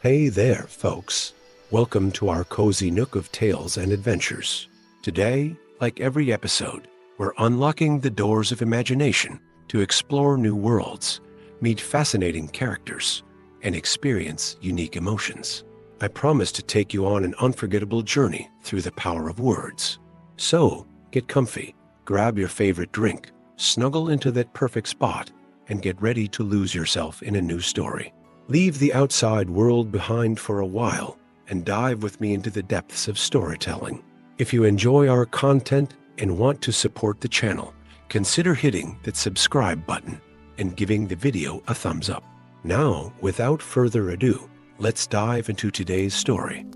Hey there, folks. Welcome to our cozy nook of tales and adventures. Today, like every episode, we're unlocking the doors of imagination to explore new worlds, meet fascinating characters, and experience unique emotions. I promise to take you on an unforgettable journey through the power of words. So, get comfy, grab your favorite drink, snuggle into that perfect spot, and get ready to lose yourself in a new story. Leave the outside world behind for a while and dive with me into the depths of storytelling. If you enjoy our content and want to support the channel, consider hitting that subscribe button and giving the video a thumbs up. Now, without further ado, let's dive into today's story.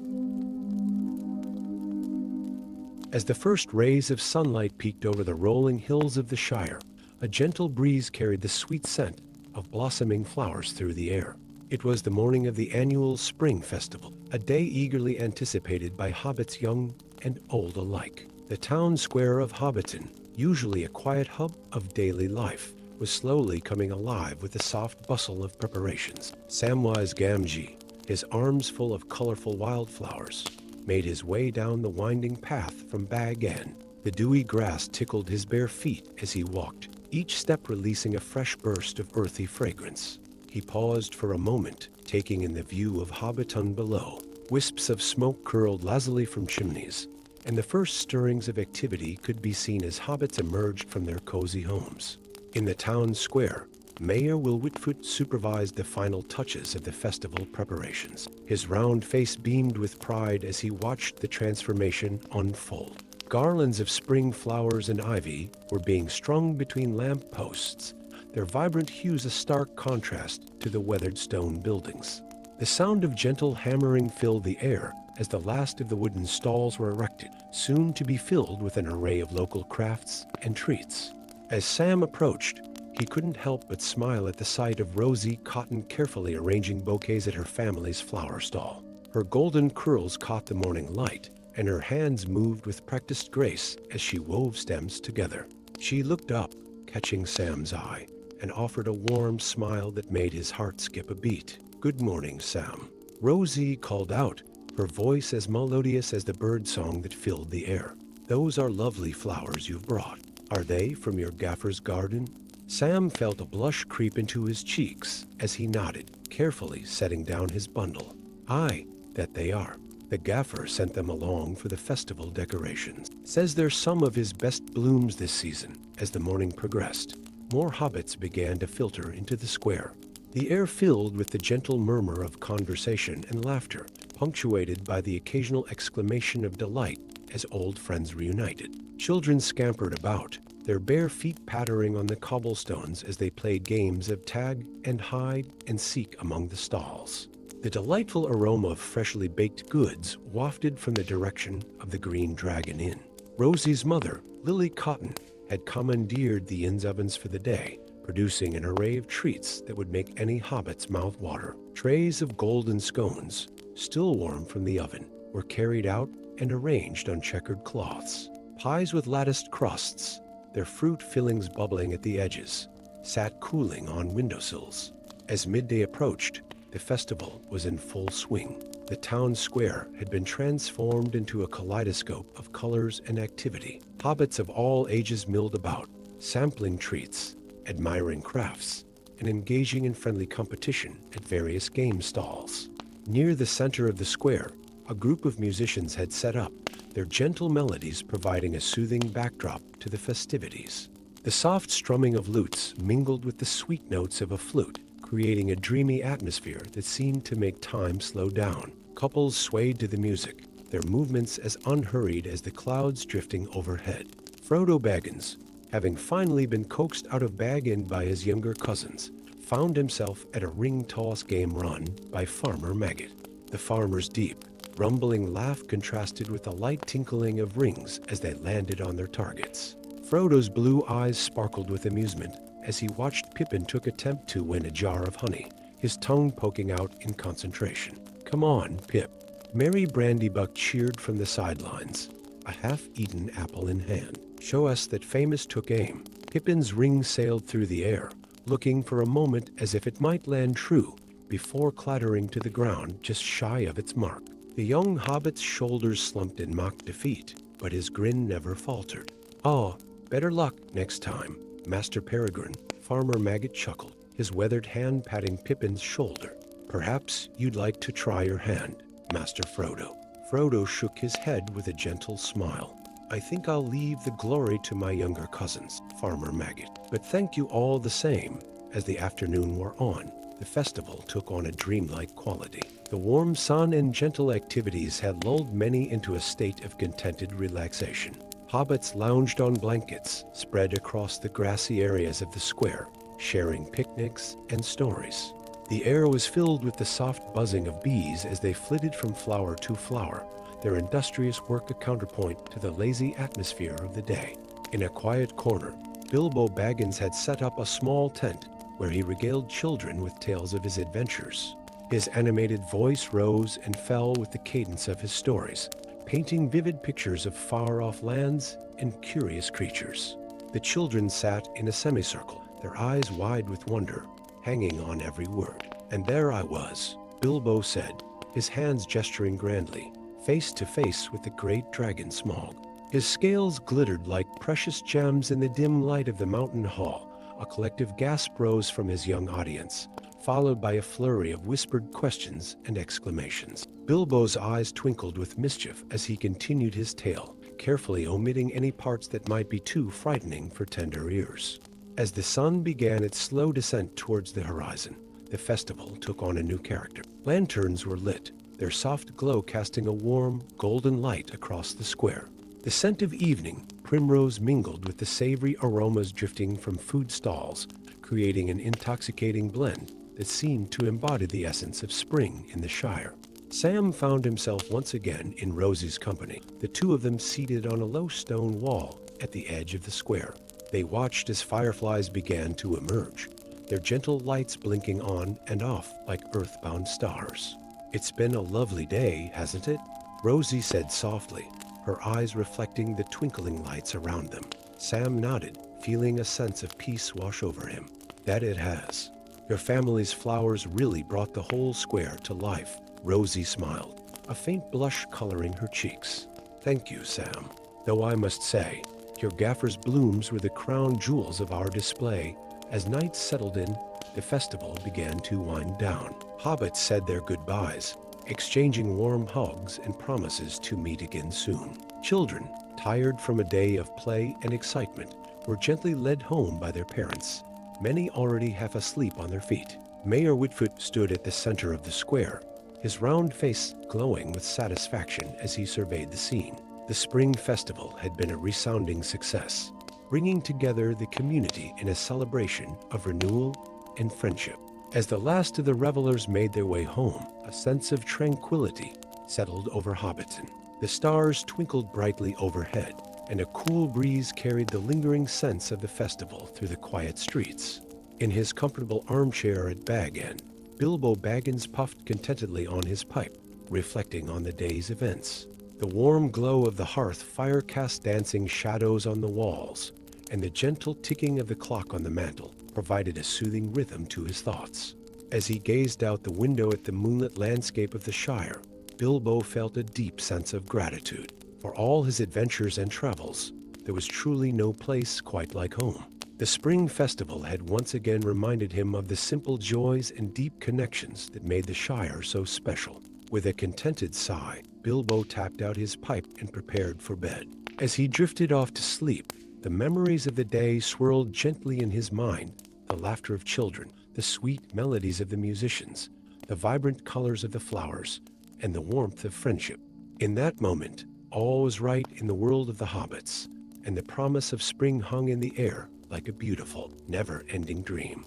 As the first rays of sunlight peeked over the rolling hills of the Shire, a gentle breeze carried the sweet scent of blossoming flowers through the air. It was the morning of the annual Spring Festival, a day eagerly anticipated by hobbits young and old alike. The town square of Hobbiton, usually a quiet hub of daily life, was slowly coming alive with the soft bustle of preparations. Samwise Gamgee, his arms full of colorful wildflowers, made his way down the winding path from Bag End. The dewy grass tickled his bare feet as he walked, each step releasing a fresh burst of earthy fragrance. He paused for a moment, taking in the view of Hobbiton below. Wisps of smoke curled lazily from chimneys, and the first stirrings of activity could be seen as hobbits emerged from their cozy homes. In the town square, Mayor Will Whitfoot supervised the final touches of the festival preparations. His round face beamed with pride as he watched the transformation unfold. Garlands of spring flowers and ivy were being strung between lamp posts, their vibrant hues a stark contrast to the weathered stone buildings. The sound of gentle hammering filled the air as the last of the wooden stalls were erected, soon to be filled with an array of local crafts and treats. As Sam approached, he couldn't help but smile at the sight of Rosie Cotton carefully arranging bouquets at her family's flower stall. Her golden curls caught the morning light, and her hands moved with practiced grace as she wove stems together. She looked up, catching Sam's eye, and offered a warm smile that made his heart skip a beat. "Good morning, Sam," Rosie called out, her voice as melodious as the bird song that filled the air. "Those are lovely flowers you've brought. Are they from your gaffer's garden?" Sam felt a blush creep into his cheeks as he nodded, carefully setting down his bundle. "Aye, that they are. The gaffer sent them along for the festival decorations. Says they're some of his best blooms this season." As the morning progressed, more hobbits began to filter into the square. The air filled with the gentle murmur of conversation and laughter, punctuated by the occasional exclamation of delight as old friends reunited. Children scampered about, their bare feet pattering on the cobblestones as they played games of tag and hide and seek among the stalls. The delightful aroma of freshly baked goods wafted from the direction of the Green Dragon Inn. Rosie's mother, Lily Cotton, had commandeered the inn's ovens for the day, producing an array of treats that would make any hobbit's mouth water. Trays of golden scones, still warm from the oven, were carried out and arranged on checkered cloths. Pies with latticed crusts, their fruit fillings bubbling at the edges, sat cooling on windowsills. As midday approached, the festival was in full swing. The town square had been transformed into a kaleidoscope of colors and activity. Hobbits of all ages milled about, sampling treats, admiring crafts, and engaging in friendly competition at various game stalls. Near the center of the square, a group of musicians had set up, their gentle melodies providing a soothing backdrop to the festivities. The soft strumming of lutes mingled with the sweet notes of a flute, creating a dreamy atmosphere that seemed to make time slow down. Couples swayed to the music, their movements as unhurried as the clouds drifting overhead. Frodo Baggins, having finally been coaxed out of Bag End by his younger cousins, found himself at a ring-toss game run by Farmer Maggot. The farmer's deep, rumbling laugh contrasted with the light tinkling of rings as they landed on their targets. Frodo's blue eyes sparkled with amusement as he watched Pippin attempt to win a jar of honey, his tongue poking out in concentration. "Come on, Pip." Mary Brandybuck cheered from the sidelines, a half-eaten apple in hand. "Show us that famous took aim." Pippin's ring sailed through the air, looking for a moment as if it might land true, before clattering to the ground just shy of its mark. The young hobbit's shoulders slumped in mock defeat, but his grin never faltered. "Oh, better luck next time, Master Peregrine," Farmer Maggot chuckled, his weathered hand patting Pippin's shoulder. "Perhaps you'd like to try your hand, Master Frodo." Frodo shook his head with a gentle smile. "I think I'll leave the glory to my younger cousins, Farmer Maggot. But thank you all the same." As the afternoon wore on, the festival took on a dreamlike quality. The warm sun and gentle activities had lulled many into a state of contented relaxation. Hobbits lounged on blankets spread across the grassy areas of the square, sharing picnics and stories. The air was filled with the soft buzzing of bees as they flitted from flower to flower, their industrious work a counterpoint to the lazy atmosphere of the day. In a quiet corner, Bilbo Baggins had set up a small tent where he regaled children with tales of his adventures. His animated voice rose and fell with the cadence of his stories, painting vivid pictures of far-off lands and curious creatures. The children sat in a semicircle, their eyes wide with wonder, hanging on every word. "And there I was," Bilbo said, his hands gesturing grandly, face to face with the great dragon Smaug. His scales glittered like precious gems in the dim light of the mountain hall. A collective gasp rose from his young audience, followed by a flurry of whispered questions and exclamations. Bilbo's eyes twinkled with mischief as he continued his tale, carefully omitting any parts that might be too frightening for tender ears. As the sun began its slow descent towards the horizon, the festival took on a new character. Lanterns were lit, their soft glow casting a warm, golden light across the square. The scent of evening primrose mingled with the savory aromas drifting from food stalls, creating an intoxicating blend that seemed to embody the essence of spring in the Shire. Sam found himself once again in Rosie's company, the two of them seated on a low stone wall at the edge of the square. They watched as fireflies began to emerge, their gentle lights blinking on and off like earthbound stars. "It's been a lovely day, hasn't it?" Rosie said softly, her eyes reflecting the twinkling lights around them. Sam nodded, feeling a sense of peace wash over him. "That it has. Your family's flowers really brought the whole square to life." Rosie smiled, a faint blush coloring her cheeks. "Thank you, Sam. Though I must say, your gaffer's blooms were the crown jewels of our display." As night settled in, the festival began to wind down. Hobbits said their goodbyes, exchanging warm hugs and promises to meet again soon. Children, tired from a day of play and excitement, were gently led home by their parents, many already half asleep on their feet. Mayor Whitfoot stood at the center of the square, his round face glowing with satisfaction as he surveyed the scene. The spring festival had been a resounding success, bringing together the community in a celebration of renewal and friendship. As the last of the revelers made their way home, a sense of tranquility settled over Hobbiton. The stars twinkled brightly overhead, and a cool breeze carried the lingering sense of the festival through the quiet streets. In his comfortable armchair at Bag End, Bilbo Baggins puffed contentedly on his pipe, reflecting on the day's events. The warm glow of the hearth fire cast dancing shadows on the walls, and the gentle ticking of the clock on the mantel provided a soothing rhythm to his thoughts. As he gazed out the window at the moonlit landscape of the Shire, Bilbo felt a deep sense of gratitude. For all his adventures and travels, there was truly no place quite like home. The spring festival had once again reminded him of the simple joys and deep connections that made the Shire so special. With a contented sigh, Bilbo tapped out his pipe and prepared for bed. As he drifted off to sleep, the memories of the day swirled gently in his mind, the laughter of children, the sweet melodies of the musicians, the vibrant colors of the flowers, and the warmth of friendship. In that moment, all was right in the world of the hobbits, and the promise of spring hung in the air like a beautiful, never-ending dream.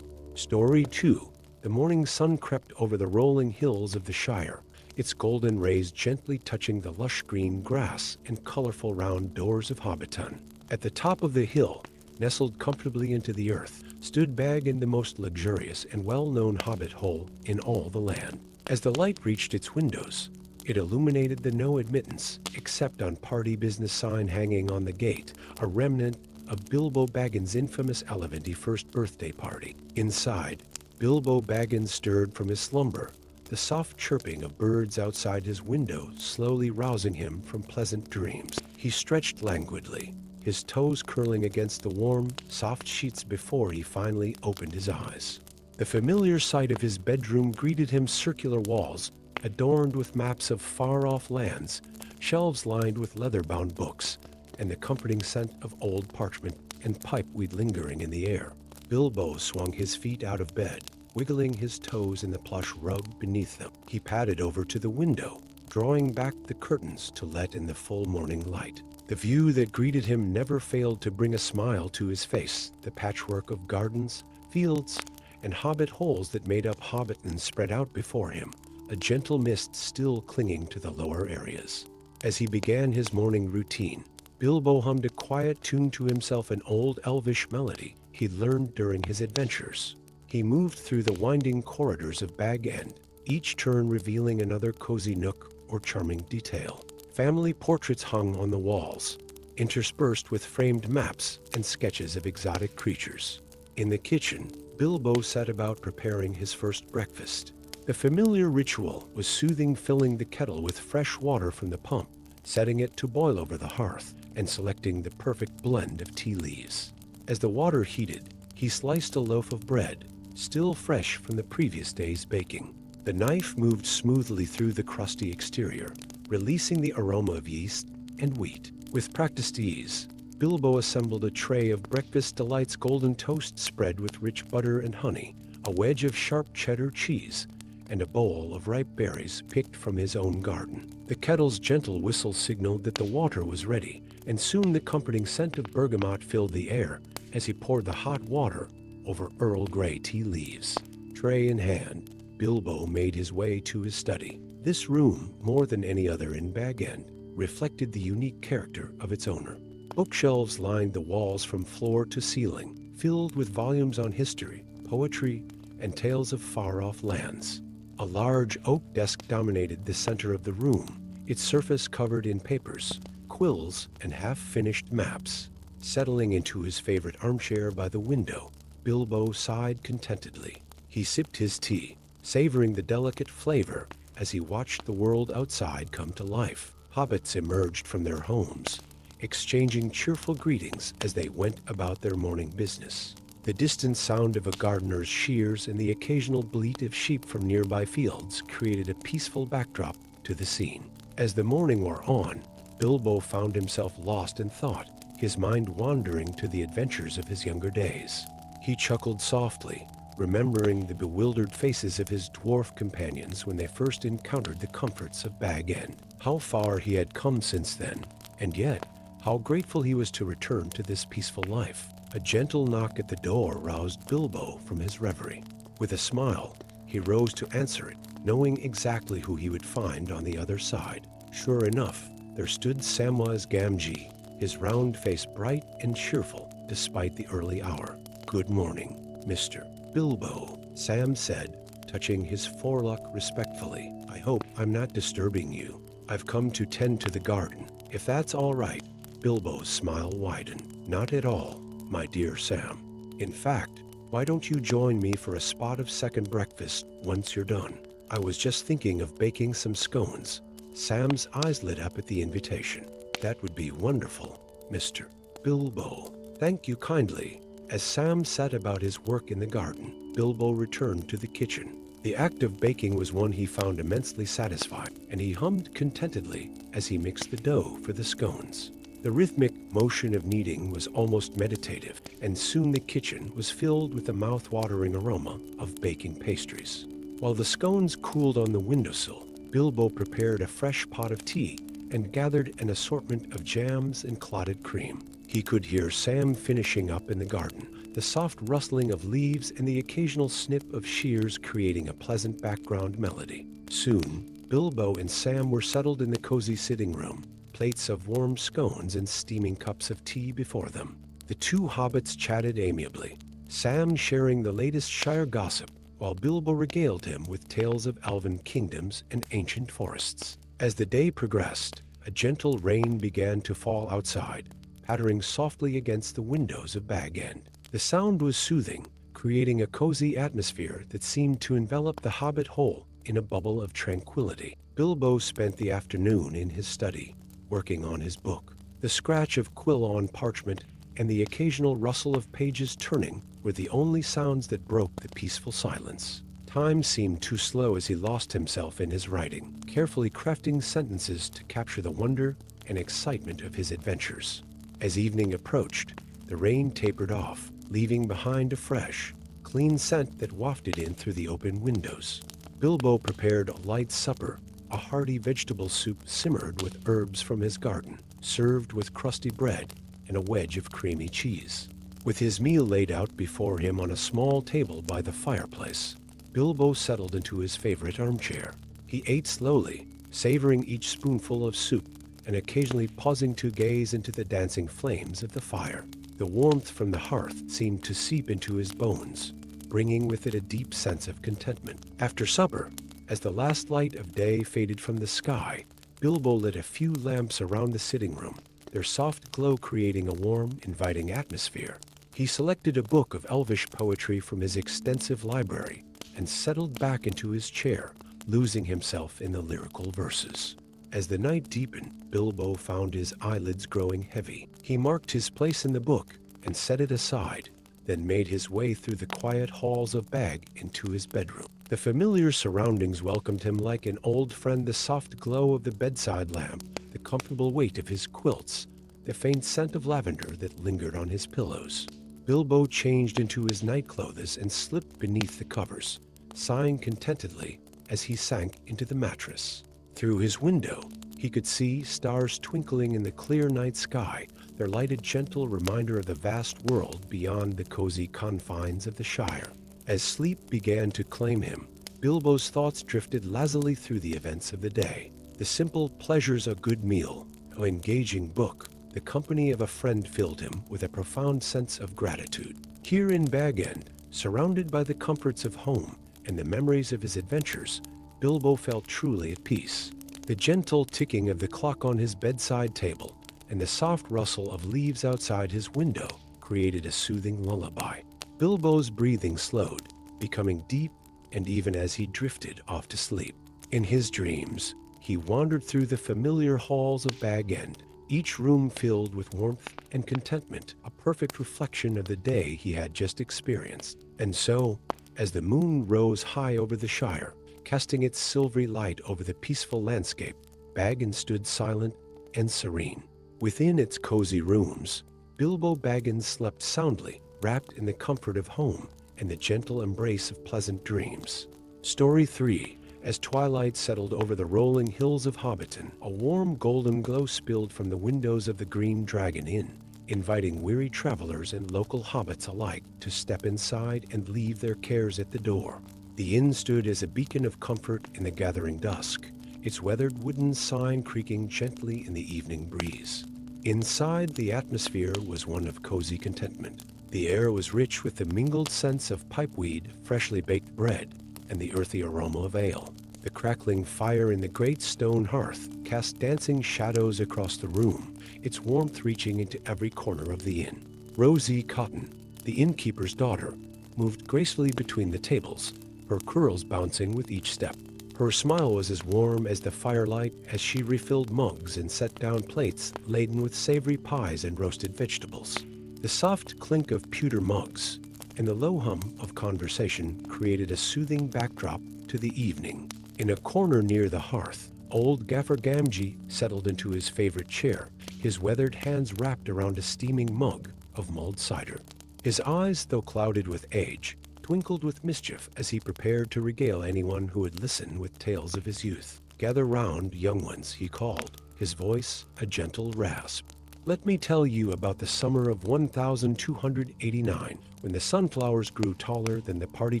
Story 2. The morning sun crept over the rolling hills of the Shire, its golden rays gently touching the lush green grass and colorful round doors of Hobbiton. At the top of the hill, nestled comfortably into the earth, stood Bag in the most luxurious and well-known hobbit hole in all the land. As the light reached its windows, it illuminated the no admittance, except on party business sign hanging on the gate, a remnant of Bilbo Baggins' infamous Eleventy first birthday party. Inside, Bilbo Baggins stirred from his slumber, the soft chirping of birds outside his window slowly rousing him from pleasant dreams. He stretched languidly, his toes curling against the warm, soft sheets before he finally opened his eyes. The familiar sight of his bedroom greeted him: circular walls, adorned with maps of far-off lands, shelves lined with leather-bound books, and the comforting scent of old parchment and pipeweed lingering in the air. Bilbo swung his feet out of bed, wiggling his toes in the plush rug beneath them. He padded over to the window, drawing back the curtains to let in the full morning light. The view that greeted him never failed to bring a smile to his face. The patchwork of gardens, fields, and hobbit holes that made up Hobbiton spread out before him, a gentle mist still clinging to the lower areas. As he began his morning routine, Bilbo hummed a quiet tune to himself, an old elvish melody he'd learned during his adventures. He moved through the winding corridors of Bag End, each turn revealing another cozy nook or charming detail. Family portraits hung on the walls, interspersed with framed maps and sketches of exotic creatures. In the kitchen, Bilbo set about preparing his first breakfast. The familiar ritual was soothing, filling the kettle with fresh water from the pump, setting it to boil over the hearth, and selecting the perfect blend of tea leaves. As the water heated, he sliced a loaf of bread, still fresh from the previous day's baking. The knife moved smoothly through the crusty exterior, releasing the aroma of yeast and wheat. With practiced ease, Bilbo assembled a tray of breakfast delights: golden toast spread with rich butter and honey, a wedge of sharp cheddar cheese, and a bowl of ripe berries picked from his own garden. The kettle's gentle whistle signaled that the water was ready, and soon the comforting scent of bergamot filled the air as he poured the hot water over Earl Grey tea leaves. Tray in hand, Bilbo made his way to his study. This room, more than any other in Bag End, reflected the unique character of its owner. Bookshelves lined the walls from floor to ceiling, filled with volumes on history, poetry, and tales of far-off lands. A large oak desk dominated the center of the room, its surface covered in papers, quills, and half-finished maps. Settling into his favorite armchair by the window, Bilbo sighed contentedly. He sipped his tea, savoring the delicate flavor as he watched the world outside come to life. Hobbits emerged from their homes, exchanging cheerful greetings as they went about their morning business. The distant sound of a gardener's shears and the occasional bleat of sheep from nearby fields created a peaceful backdrop to the scene. As the morning wore on, Bilbo found himself lost in thought, his mind wandering to the adventures of his younger days. He chuckled softly, remembering the bewildered faces of his dwarf companions when they first encountered the comforts of Bag End. How far he had come since then, and yet how grateful he was to return to this peaceful life. A gentle knock at the door roused Bilbo from his reverie. With a smile, he rose to answer it, knowing exactly who he would find on the other side. Sure enough, there stood Samwise Gamgee, his round face bright and cheerful despite the early hour. "Good morning, Mr. Bilbo," Sam said, touching his forelock respectfully. "I hope I'm not disturbing you. I've come to tend to the garden, if that's all right." Bilbo's smile widened. "Not at all, my dear Sam. In fact, why don't you join me for a spot of second breakfast once you're done? I was just thinking of baking some scones." Sam's eyes lit up at the invitation. "That would be wonderful, Mr. Bilbo. Thank you kindly." As Sam set about his work in the garden, Bilbo returned to the kitchen. The act of baking was one he found immensely satisfying, and he hummed contentedly as he mixed the dough for the scones. The rhythmic motion of kneading was almost meditative, and soon the kitchen was filled with the mouth-watering aroma of baking pastries. While the scones cooled on the windowsill, Bilbo prepared a fresh pot of tea and gathered an assortment of jams and clotted cream. He could hear Sam finishing up in the garden, the soft rustling of leaves and the occasional snip of shears creating a pleasant background melody. Soon, Bilbo and Sam were settled in the cozy sitting room, plates of warm scones and steaming cups of tea before them. The two hobbits chatted amiably, Sam sharing the latest Shire gossip, while Bilbo regaled him with tales of elven kingdoms and ancient forests. As the day progressed, a gentle rain began to fall outside, pattering softly against the windows of Bag End. The sound was soothing, creating a cozy atmosphere that seemed to envelop the Hobbit whole in a bubble of tranquility. Bilbo spent the afternoon in his study, working on his book. The scratch of quill on parchment and the occasional rustle of pages turning were the only sounds that broke the peaceful silence. Time seemed too slow as he lost himself in his writing, carefully crafting sentences to capture the wonder and excitement of his adventures. As evening approached, the rain tapered off, leaving behind a fresh, clean scent that wafted in through the open windows. Bilbo prepared a light supper, a hearty vegetable soup simmered with herbs from his garden, served with crusty bread and a wedge of creamy cheese. With his meal laid out before him on a small table by the fireplace, Bilbo settled into his favorite armchair. He ate slowly, savoring each spoonful of soup and occasionally pausing to gaze into the dancing flames of the fire. The warmth from the hearth seemed to seep into his bones, bringing with it a deep sense of contentment. After supper, as the last light of day faded from the sky, Bilbo lit a few lamps around the sitting room, their soft glow creating a warm, inviting atmosphere. He selected a book of elvish poetry from his extensive library and settled back into his chair, losing himself in the lyrical verses. As the night deepened, Bilbo found his eyelids growing heavy. He marked his place in the book and set it aside, then made his way through the quiet halls of Bag into his bedroom. The familiar surroundings welcomed him like an old friend, the soft glow of the bedside lamp, the comfortable weight of his quilts, the faint scent of lavender that lingered on his pillows. Bilbo changed into his nightclothes and slipped beneath the covers, sighing contentedly as he sank into the mattress. Through his window, he could see stars twinkling in the clear night sky, their light a gentle reminder of the vast world beyond the cozy confines of the Shire. As sleep began to claim him, Bilbo's thoughts drifted lazily through the events of the day. The simple pleasures of a good meal, an engaging book, the company of a friend filled him with a profound sense of gratitude. Here in Bag End, surrounded by the comforts of home and the memories of his adventures, Bilbo felt truly at peace. The gentle ticking of the clock on his bedside table and the soft rustle of leaves outside his window created a soothing lullaby. Bilbo's breathing slowed, becoming deep and even as he drifted off to sleep. In his dreams, he wandered through the familiar halls of Bag End, each room filled with warmth and contentment, a perfect reflection of the day he had just experienced. And so, as the moon rose high over the Shire, casting its silvery light over the peaceful landscape, Bag End stood silent and serene. Within its cozy rooms, Bilbo Baggins slept soundly, wrapped in the comfort of home and the gentle embrace of pleasant dreams. Story 3. As twilight settled over the rolling hills of Hobbiton, a warm golden glow spilled from the windows of the Green Dragon Inn, inviting weary travelers and local hobbits alike to step inside and leave their cares at the door. The inn stood as a beacon of comfort in the gathering dusk, its weathered wooden sign creaking gently in the evening breeze. Inside, the atmosphere was one of cozy contentment. The air was rich with the mingled scents of pipeweed, freshly baked bread, and the earthy aroma of ale. The crackling fire in the great stone hearth cast dancing shadows across the room, its warmth reaching into every corner of the inn. Rosie Cotton, the innkeeper's daughter, moved gracefully between the tables, her curls bouncing with each step. Her smile was as warm as the firelight as she refilled mugs and set down plates laden with savory pies and roasted vegetables. The soft clink of pewter mugs and the low hum of conversation created a soothing backdrop to the evening. In a corner near the hearth, old Gaffer Gamgee settled into his favorite chair, his weathered hands wrapped around a steaming mug of mulled cider. His eyes, though clouded with age, twinkled with mischief as he prepared to regale anyone who would listen with tales of his youth. "Gather round, young ones," he called, his voice a gentle rasp. "Let me tell you about the summer of 1289, when the sunflowers grew taller than the party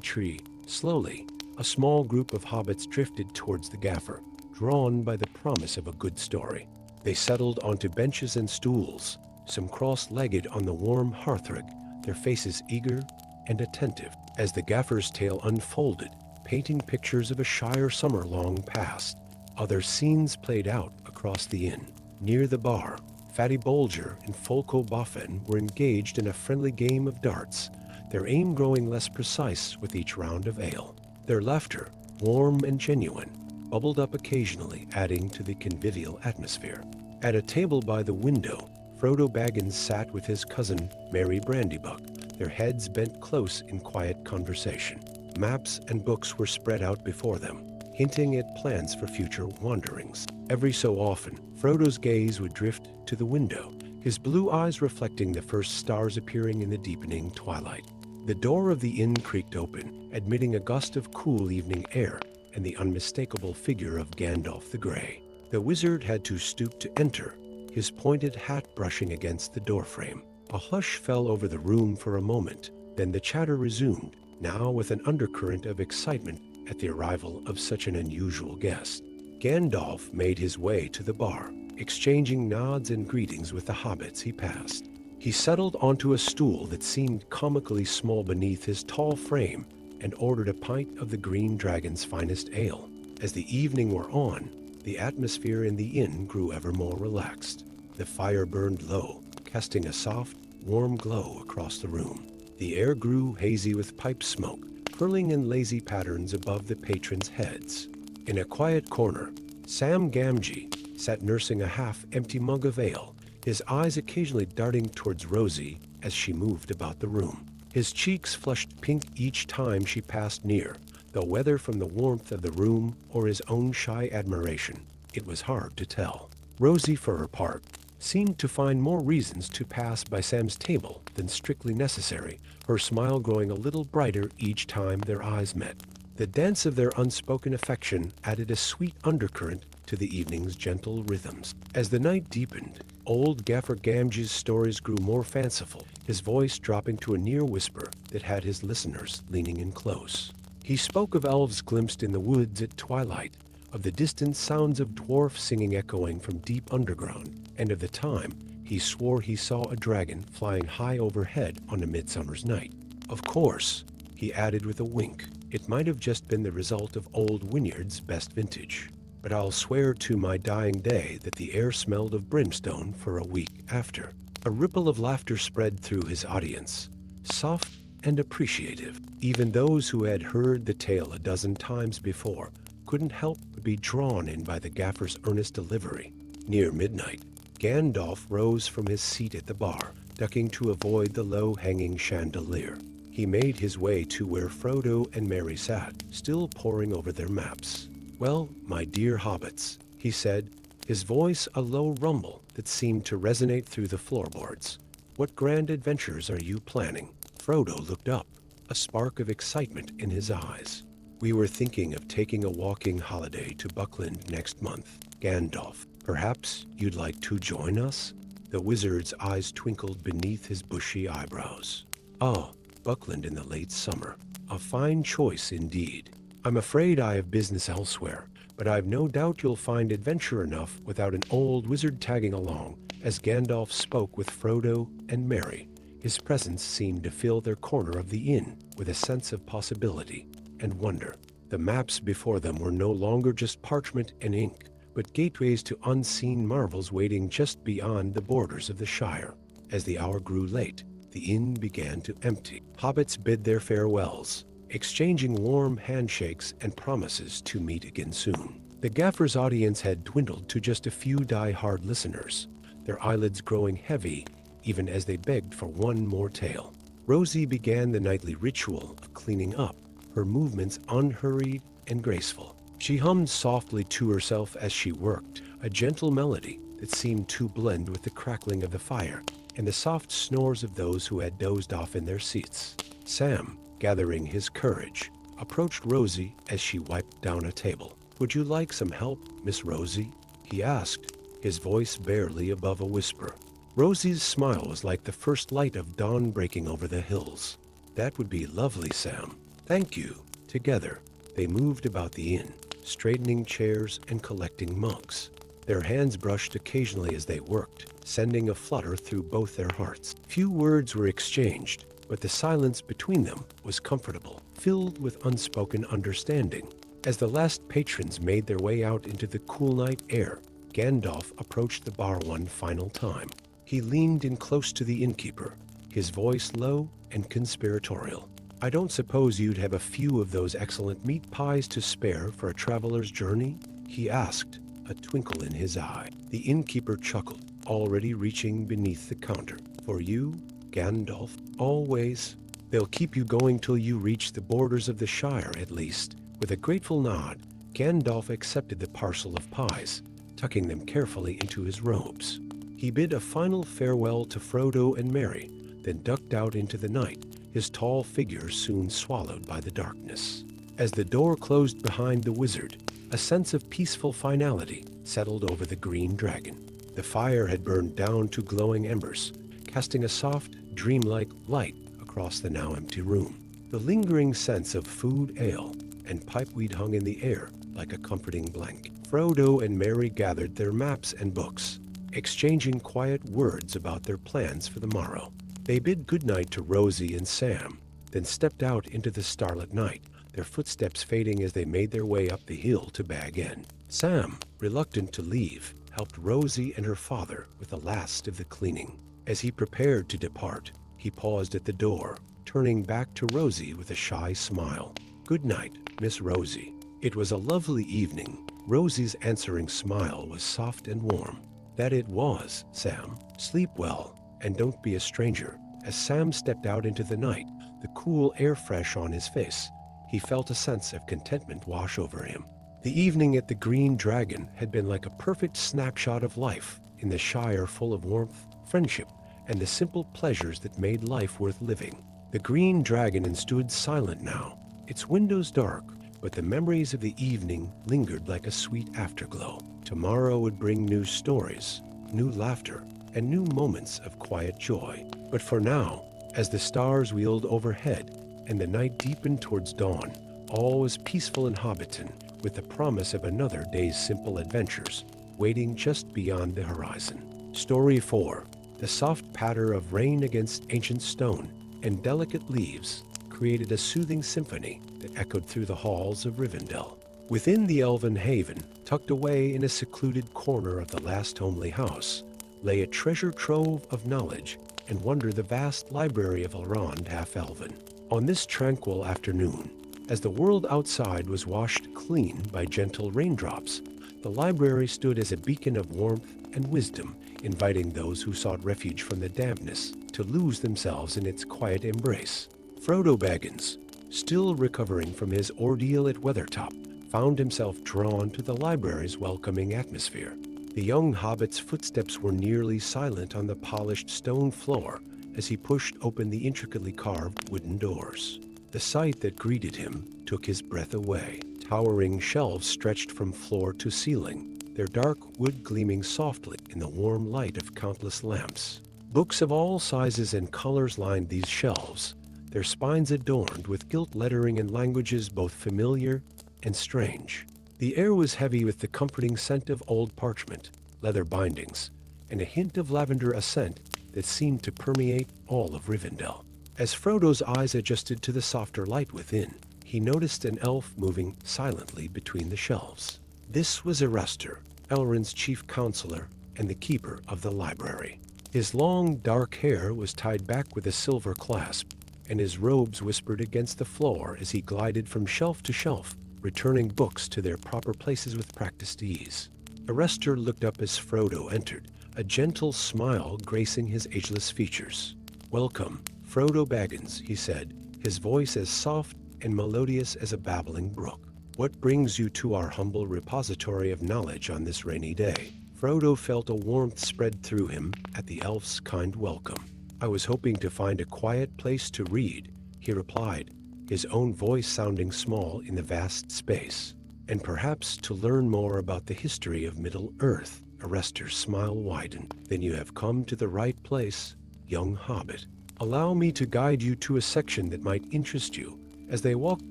tree. Slowly, a small group of hobbits drifted towards the Gaffer, drawn by the promise of a good story. They settled onto benches and stools, some cross-legged on the warm hearthrug, their faces eager and attentive as the Gaffer's tale unfolded, painting pictures of a Shire summer long past. Other scenes played out across the inn. Near the bar, Fatty Bolger and Folko Boffin were engaged in a friendly game of darts, their aim growing less precise with each round of ale. Their laughter, warm and genuine, bubbled up occasionally, adding to the convivial atmosphere. At a table by the window, Frodo Baggins sat with his cousin, Merry Brandybuck, their heads bent close in quiet conversation. Maps and books were spread out before them, hinting at plans for future wanderings. Every so often, Frodo's gaze would drift to the window, his blue eyes reflecting the first stars appearing in the deepening twilight. The door of the inn creaked open, admitting a gust of cool evening air and the unmistakable figure of Gandalf the Grey. The wizard had to stoop to enter, his pointed hat brushing against the doorframe. A hush fell over the room for a moment, then the chatter resumed, now with an undercurrent of excitement at the arrival of such an unusual guest. Gandalf made his way to the bar, exchanging nods and greetings with the hobbits he passed. He settled onto a stool that seemed comically small beneath his tall frame and ordered a pint of the Green Dragon's finest ale. As the evening wore on, the atmosphere in the inn grew ever more relaxed. The fire burned low, casting a soft, warm glow across the room. The air grew hazy with pipe smoke, curling in lazy patterns above the patrons' heads. In a quiet corner, Sam Gamgee sat nursing a half-empty mug of ale, his eyes occasionally darting towards Rosie as she moved about the room. His cheeks flushed pink each time she passed near, though whether from the warmth of the room or his own shy admiration, it was hard to tell. Rosie, for her part, seemed to find more reasons to pass by Sam's table than strictly necessary, her smile growing a little brighter each time their eyes met. The dance of their unspoken affection added a sweet undercurrent to the evening's gentle rhythms. As the night deepened, old Gaffer Gamgee's stories grew more fanciful, his voice dropping to a near whisper that had his listeners leaning in close. He spoke of elves glimpsed in the woods at twilight, of the distant sounds of dwarf singing echoing from deep underground, and of the time he swore he saw a dragon flying high overhead on a midsummer's night. Of course, he added with a wink, it might have just been the result of old Wynyard's best vintage. But I'll swear to my dying day that the air smelled of brimstone for a week after. A ripple of laughter spread through his audience, soft and appreciative. Even those who had heard the tale a dozen times before couldn't help but be drawn in by the gaffer's earnest delivery. Near midnight, Gandalf rose from his seat at the bar, ducking to avoid the low-hanging chandelier. He made his way to where Frodo and Merry sat, still poring over their maps. "Well, my dear hobbits," he said, his voice a low rumble that seemed to resonate through the floorboards. "What grand adventures are you planning?" Frodo looked up, a spark of excitement in his eyes. "We were thinking of taking a walking holiday to Buckland next month, Gandalf. Perhaps you'd like to join us?" The wizard's eyes twinkled beneath his bushy eyebrows. "Oh, Buckland in the late summer. A fine choice indeed. I'm afraid I have business elsewhere, but I've no doubt you'll find adventure enough without an old wizard tagging along." As Gandalf spoke with Frodo and Merry, his presence seemed to fill their corner of the inn with a sense of possibility and wonder. The maps before them were no longer just parchment and ink, but gateways to unseen marvels waiting just beyond the borders of the Shire. As the hour grew late, the inn began to empty. Hobbits bid their farewells, exchanging warm handshakes and promises to meet again soon. The gaffer's audience had dwindled to just a few die-hard listeners, their eyelids growing heavy even as they begged for one more tale. Rosie began the nightly ritual of cleaning up, her movements unhurried and graceful. She hummed softly to herself as she worked, a gentle melody that seemed to blend with the crackling of the fire and the soft snores of those who had dozed off in their seats. Sam, gathering his courage, approached Rosie as she wiped down a table. "Would you like some help, Miss Rosie?" he asked, his voice barely above a whisper. Rosie's smile was like the first light of dawn breaking over the hills. "That would be lovely, Sam. Thank you." Together, they moved about the inn, straightening chairs and collecting mugs. Their hands brushed occasionally as they worked, sending a flutter through both their hearts. Few words were exchanged, but the silence between them was comfortable, filled with unspoken understanding. As the last patrons made their way out into the cool night air, Gandalf approached the bar one final time. He leaned in close to the innkeeper, his voice low and conspiratorial. "I don't suppose you'd have a few of those excellent meat pies to spare for a traveler's journey?" he asked, a twinkle in his eye. The innkeeper chuckled, already reaching beneath the counter. "For you, Gandalf, always. They'll keep you going till you reach the borders of the Shire at least." With a grateful nod, Gandalf accepted the parcel of pies, tucking them carefully into his robes. He bid a final farewell to Frodo and Merry, then ducked out into the night, his tall figure soon swallowed by the darkness. As the door closed behind the wizard, a sense of peaceful finality settled over the green dragon. The fire had burned down to glowing embers, casting a soft, dreamlike light across the now empty room. The lingering sense of food, ale, and pipeweed hung in the air like a comforting blanket. Frodo and Merry gathered their maps and books, exchanging quiet words about their plans for the morrow. They bid goodnight to Rosie and Sam, then stepped out into the starlit night, their footsteps fading as they made their way up the hill to Bag End. Sam, reluctant to leave, helped Rosie and her father with the last of the cleaning. As he prepared to depart, he paused at the door, turning back to Rosie with a shy smile. "Good night, Miss Rosie." It was a lovely evening. Rosie's answering smile was soft and warm. "That it was, Sam. Sleep well, and don't be a stranger." As Sam stepped out into the night, the cool air fresh on his face, he felt a sense of contentment wash over him. The evening at the Green Dragon had been like a perfect snapshot of life in the Shire, full of warmth, friendship, and the simple pleasures that made life worth living. The Green Dragon stood silent now, its windows dark, but the memories of the evening lingered like a sweet afterglow. Tomorrow would bring new stories, new laughter, and new moments of quiet joy. But for now, as the stars wheeled overhead and the night deepened towards dawn, all was peaceful in Hobbiton, with the promise of another day's simple adventures waiting just beyond the horizon. Story 4. The soft patter of rain against ancient stone and delicate leaves created a soothing symphony that echoed through the halls of Rivendell. Within the elven haven, tucked away in a secluded corner of the last homely house, lay a treasure trove of knowledge and wonder, the vast library of Elrond half-elven. On this tranquil afternoon, as the world outside was washed clean by gentle raindrops, the library stood as a beacon of warmth and wisdom, inviting those who sought refuge from the dampness to lose themselves in its quiet embrace. Frodo Baggins, still recovering from his ordeal at Weathertop, found himself drawn to the library's welcoming atmosphere. The young hobbit's footsteps were nearly silent on the polished stone floor as he pushed open the intricately carved wooden doors. The sight that greeted him took his breath away. Towering shelves stretched from floor to ceiling, their dark wood gleaming softly in the warm light of countless lamps. Books of all sizes and colors lined these shelves, their spines adorned with gilt lettering in languages both familiar and strange. The air was heavy with the comforting scent of old parchment, leather bindings, and a hint of lavender, a scent that seemed to permeate all of Rivendell. As Frodo's eyes adjusted to the softer light within, he noticed an elf moving silently between the shelves. This was Erestor, Elrond's chief counselor and the keeper of the library. His long, dark hair was tied back with a silver clasp, and his robes whispered against the floor as he glided from shelf to shelf, returning books to their proper places with practiced ease. Erestor looked up as Frodo entered, a gentle smile gracing his ageless features. "Welcome, Frodo Baggins," he said, his voice as soft and melodious as a babbling brook. "What brings you to our humble repository of knowledge on this rainy day?" Frodo felt a warmth spread through him at the elf's kind welcome. "I was hoping to find a quiet place to read," he replied, his own voice sounding small in the vast space. "And perhaps to learn more about the history of Middle-earth." Erestor's smile widened. "Then you have come to the right place, young hobbit. Allow me to guide you to a section that might interest you." As they walked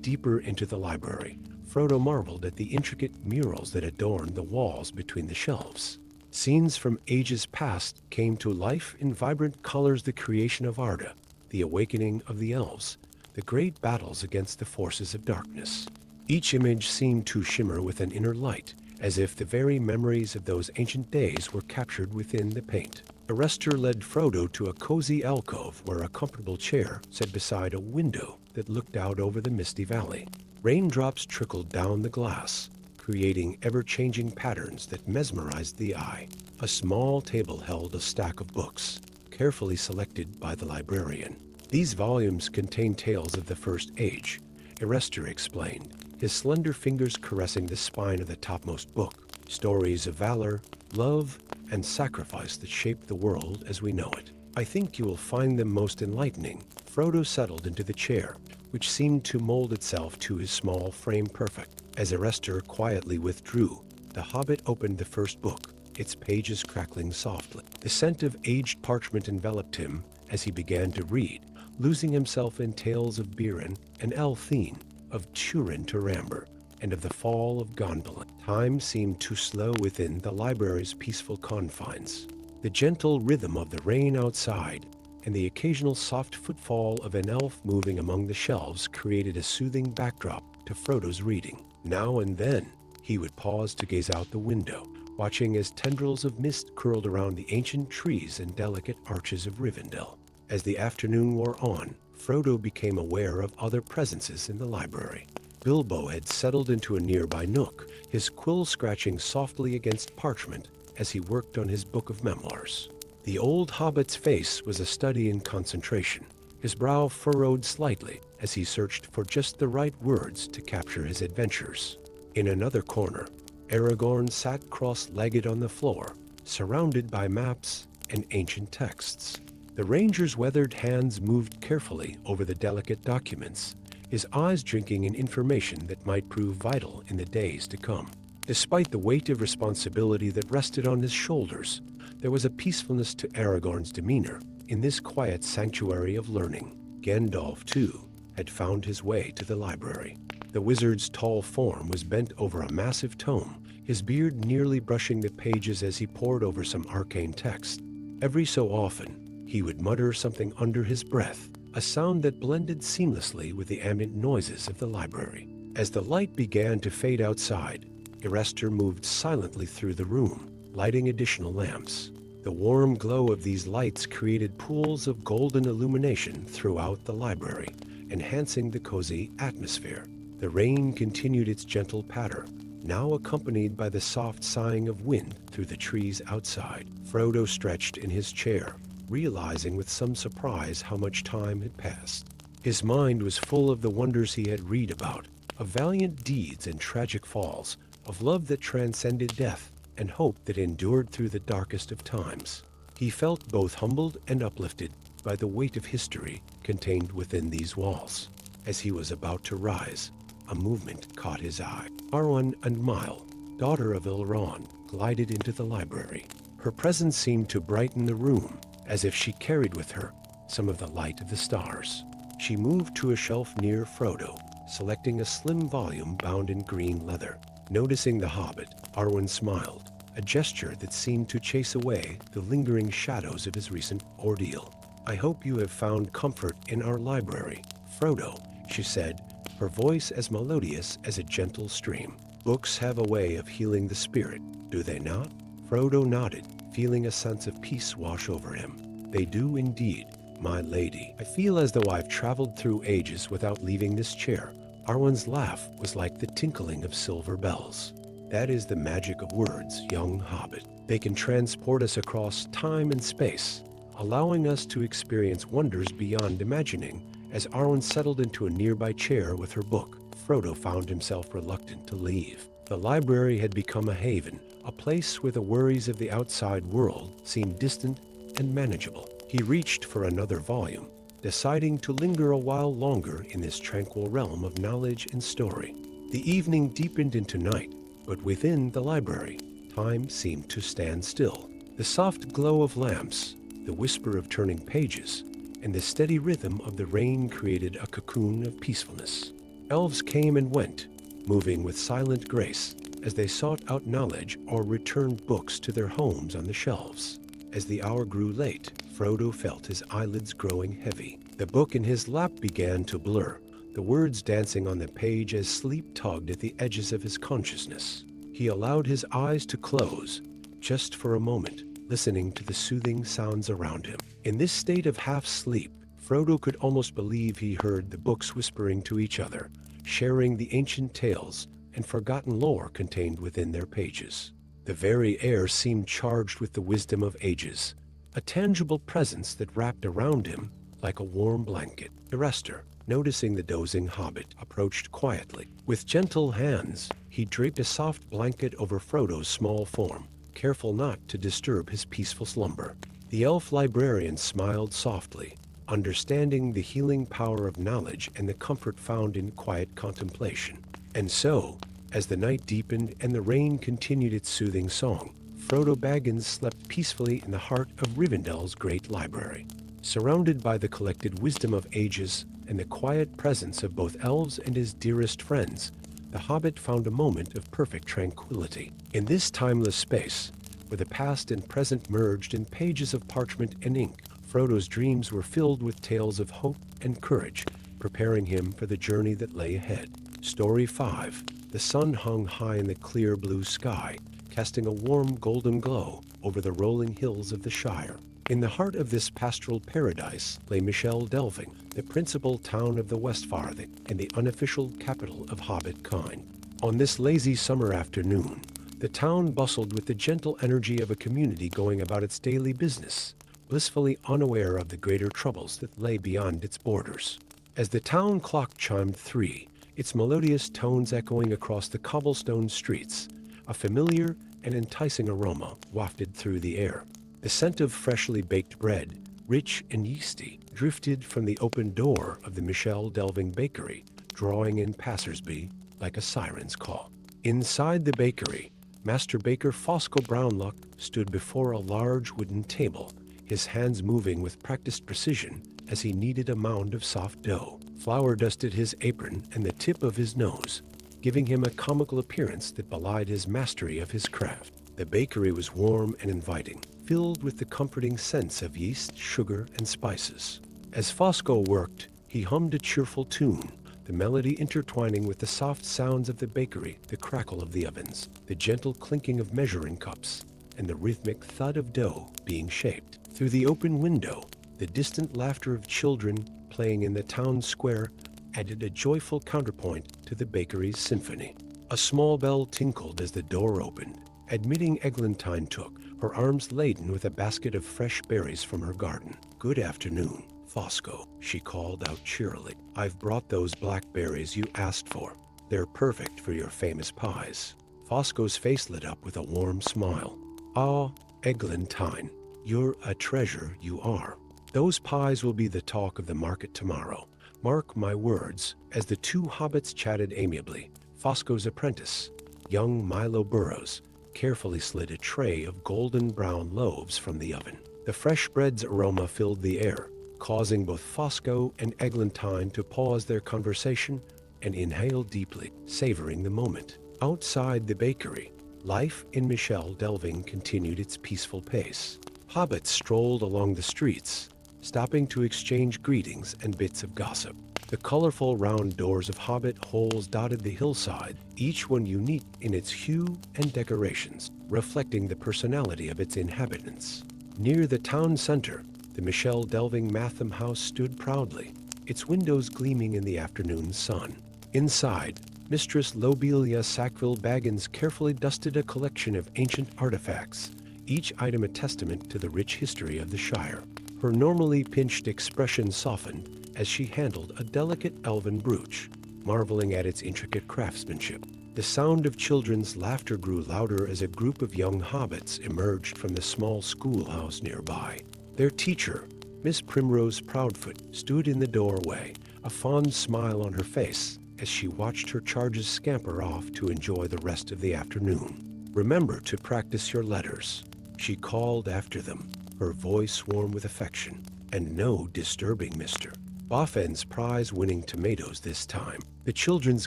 deeper into the library, Frodo marveled at the intricate murals that adorned the walls between the shelves. Scenes from ages past came to life in vibrant colors: the creation of Arda, the awakening of the elves, the great battles against the forces of darkness. Each image seemed to shimmer with an inner light, as if the very memories of those ancient days were captured within the paint. Arrestor led Frodo to a cozy alcove where a comfortable chair sat beside a window that looked out over the misty valley. Raindrops trickled down the glass, creating ever-changing patterns that mesmerized the eye. A small table held a stack of books, carefully selected by the librarian. These volumes contain tales of the First Age, Arrestor explained, his slender fingers caressing the spine of the topmost book. Stories of valor, love, and sacrifice that shaped the world as we know it. I think you will find them most enlightening. Frodo settled into the chair, which seemed to mold itself to his small frame perfect. As Arrestor quietly withdrew, the Hobbit opened the first book, its pages crackling softly. The scent of aged parchment enveloped him as he began to read, losing himself in tales of Beren and Elthine, of Turin to Ramber, and of the fall of Gondolin. Time seemed too slow within the library's peaceful confines. The gentle rhythm of the rain outside and the occasional soft footfall of an elf moving among the shelves created a soothing backdrop to Frodo's reading. Now and then, he would pause to gaze out the window, watching as tendrils of mist curled around the ancient trees and delicate arches of Rivendell. As the afternoon wore on, Frodo became aware of other presences in the library. Bilbo had settled into a nearby nook, his quill scratching softly against parchment as he worked on his book of memoirs. The old hobbit's face was a study in concentration, his brow furrowed slightly as he searched for just the right words to capture his adventures. In another corner, Aragorn sat cross-legged on the floor, surrounded by maps and ancient texts. The ranger's weathered hands moved carefully over the delicate documents, his eyes drinking in information that might prove vital in the days to come. Despite the weight of responsibility that rested on his shoulders, there was a peacefulness to Aragorn's demeanor in this quiet sanctuary of learning. Gandalf, too, had found his way to the library. The wizard's tall form was bent over a massive tome, his beard nearly brushing the pages as he pored over some arcane text. Every so often, he would mutter something under his breath, a sound that blended seamlessly with the ambient noises of the library. As the light began to fade outside, Arrestor moved silently through the room, lighting additional lamps. The warm glow of these lights created pools of golden illumination throughout the library, enhancing the cozy atmosphere. The rain continued its gentle patter, now accompanied by the soft sighing of wind through the trees outside. Frodo stretched in his chair, realizing with some surprise how much time had passed. His mind was full of the wonders he had read about, of valiant deeds and tragic falls, of love that transcended death, and hope that endured through the darkest of times. He felt both humbled and uplifted by the weight of history contained within these walls. As he was about to rise, a movement caught his eye. Arwen and Mile, daughter of Elrond, glided into the library. Her presence seemed to brighten the room, as if she carried with her some of the light of the stars. She moved to a shelf near Frodo, selecting a slim volume bound in green leather. Noticing the Hobbit, Arwen smiled, a gesture that seemed to chase away the lingering shadows of his recent ordeal. "I hope you have found comfort in our library, Frodo," she said, her voice as melodious as a gentle stream. "Books have a way of healing the spirit, do they not?" Frodo nodded, feeling a sense of peace wash over him. "They do indeed, my lady. I feel as though I've traveled through ages without leaving this chair." Arwen's laugh was like the tinkling of silver bells. "That is the magic of words, young hobbit. They can transport us across time and space, allowing us to experience wonders beyond imagining." As Arwen settled into a nearby chair with her book, Frodo found himself reluctant to leave. The library had become a haven, a place where the worries of the outside world seemed distant and manageable. He reached for another volume, deciding to linger a while longer in this tranquil realm of knowledge and story. The evening deepened into night, but within the library, time seemed to stand still. The soft glow of lamps, the whisper of turning pages, and the steady rhythm of the rain created a cocoon of peacefulness. Elves came and went, moving with silent grace as they sought out knowledge or returned books to their homes on the shelves. As the hour grew late, Frodo felt his eyelids growing heavy. The book in his lap began to blur, the words dancing on the page as sleep tugged at the edges of his consciousness. He allowed his eyes to close, just for a moment, listening to the soothing sounds around him. In this state of half-sleep, Frodo could almost believe he heard the books whispering to each other, sharing the ancient tales and forgotten lore contained within their pages. The very air seemed charged with the wisdom of ages, a tangible presence that wrapped around him like a warm blanket. Erestor, noticing the dozing hobbit, approached quietly. With gentle hands, he draped a soft blanket over Frodo's small form, careful not to disturb his peaceful slumber. The elf librarian smiled softly, understanding the healing power of knowledge and the comfort found in quiet contemplation. And so, as the night deepened and the rain continued its soothing song, Frodo Baggins slept peacefully in the heart of Rivendell's great library. Surrounded by the collected wisdom of ages and the quiet presence of both elves and his dearest friends, the hobbit found a moment of perfect tranquility. In this timeless space, where the past and present merged in pages of parchment and ink, Frodo's dreams were filled with tales of hope and courage, preparing him for the journey that lay ahead. Story 5. The sun hung high in the clear blue sky, casting a warm golden glow over the rolling hills of the Shire. In the heart of this pastoral paradise lay Michel Delving, the principal town of the Westfarthing and the unofficial capital of Hobbit kind. On this lazy summer afternoon, the town bustled with the gentle energy of a community going about its daily business, blissfully unaware of the greater troubles that lay beyond its borders. As the town clock chimed 3, its melodious tones echoing across the cobblestone streets, a familiar and enticing aroma wafted through the air. The scent of freshly baked bread, rich and yeasty, drifted from the open door of the Michel Delving bakery, drawing in passersby like a siren's call. Inside the bakery, Master Baker Fosco Brownlock stood before a large wooden table, his hands moving with practiced precision as he kneaded a mound of soft dough. Flour dusted his apron and the tip of his nose, giving him a comical appearance that belied his mastery of his craft. The bakery was warm and inviting, filled with the comforting scents of yeast, sugar, and spices. As Fosco worked, he hummed a cheerful tune, the melody intertwining with the soft sounds of the bakery, the crackle of the ovens, the gentle clinking of measuring cups, and the rhythmic thud of dough being shaped. Through the open window, the distant laughter of children playing in the town square added a joyful counterpoint to the bakery's symphony. A small bell tinkled as the door opened, admitting Eglantine Took, her arms laden with a basket of fresh berries from her garden. "Good afternoon, Fosco," she called out cheerily. "I've brought those blackberries you asked for. They're perfect for your famous pies." Fosco's face lit up with a warm smile. "Ah, Eglantine, you're a treasure, you are. Those pies will be the talk of the market tomorrow. Mark my words." As the two hobbits chatted amiably, Fosco's apprentice, young Milo Burrows, carefully slid a tray of golden brown loaves from the oven. The fresh bread's aroma filled the air, causing both Fosco and Eglantine to pause their conversation and inhale deeply, savoring the moment. Outside the bakery, life in Michel Delving continued its peaceful pace. Hobbits strolled along the streets, stopping to exchange greetings and bits of gossip. The colorful round doors of hobbit holes dotted the hillside, each one unique in its hue and decorations, reflecting the personality of its inhabitants. Near the town center, the Michel Delving Matham house stood proudly, its windows gleaming in the afternoon sun. Inside, Mistress Lobelia Sackville Baggins carefully dusted a collection of ancient artifacts, each item a testament to the rich history of the Shire. Her normally pinched expression softened as she handled a delicate elven brooch, marveling at its intricate craftsmanship. The sound of children's laughter grew louder as a group of young hobbits emerged from the small schoolhouse nearby. Their teacher, Miss Primrose Proudfoot, stood in the doorway, a fond smile on her face as she watched her charges scamper off to enjoy the rest of the afternoon. "Remember to practice your letters," she called after them, her voice warm with affection. "And no disturbing Mr. Boffen's prize-winning tomatoes this time." The children's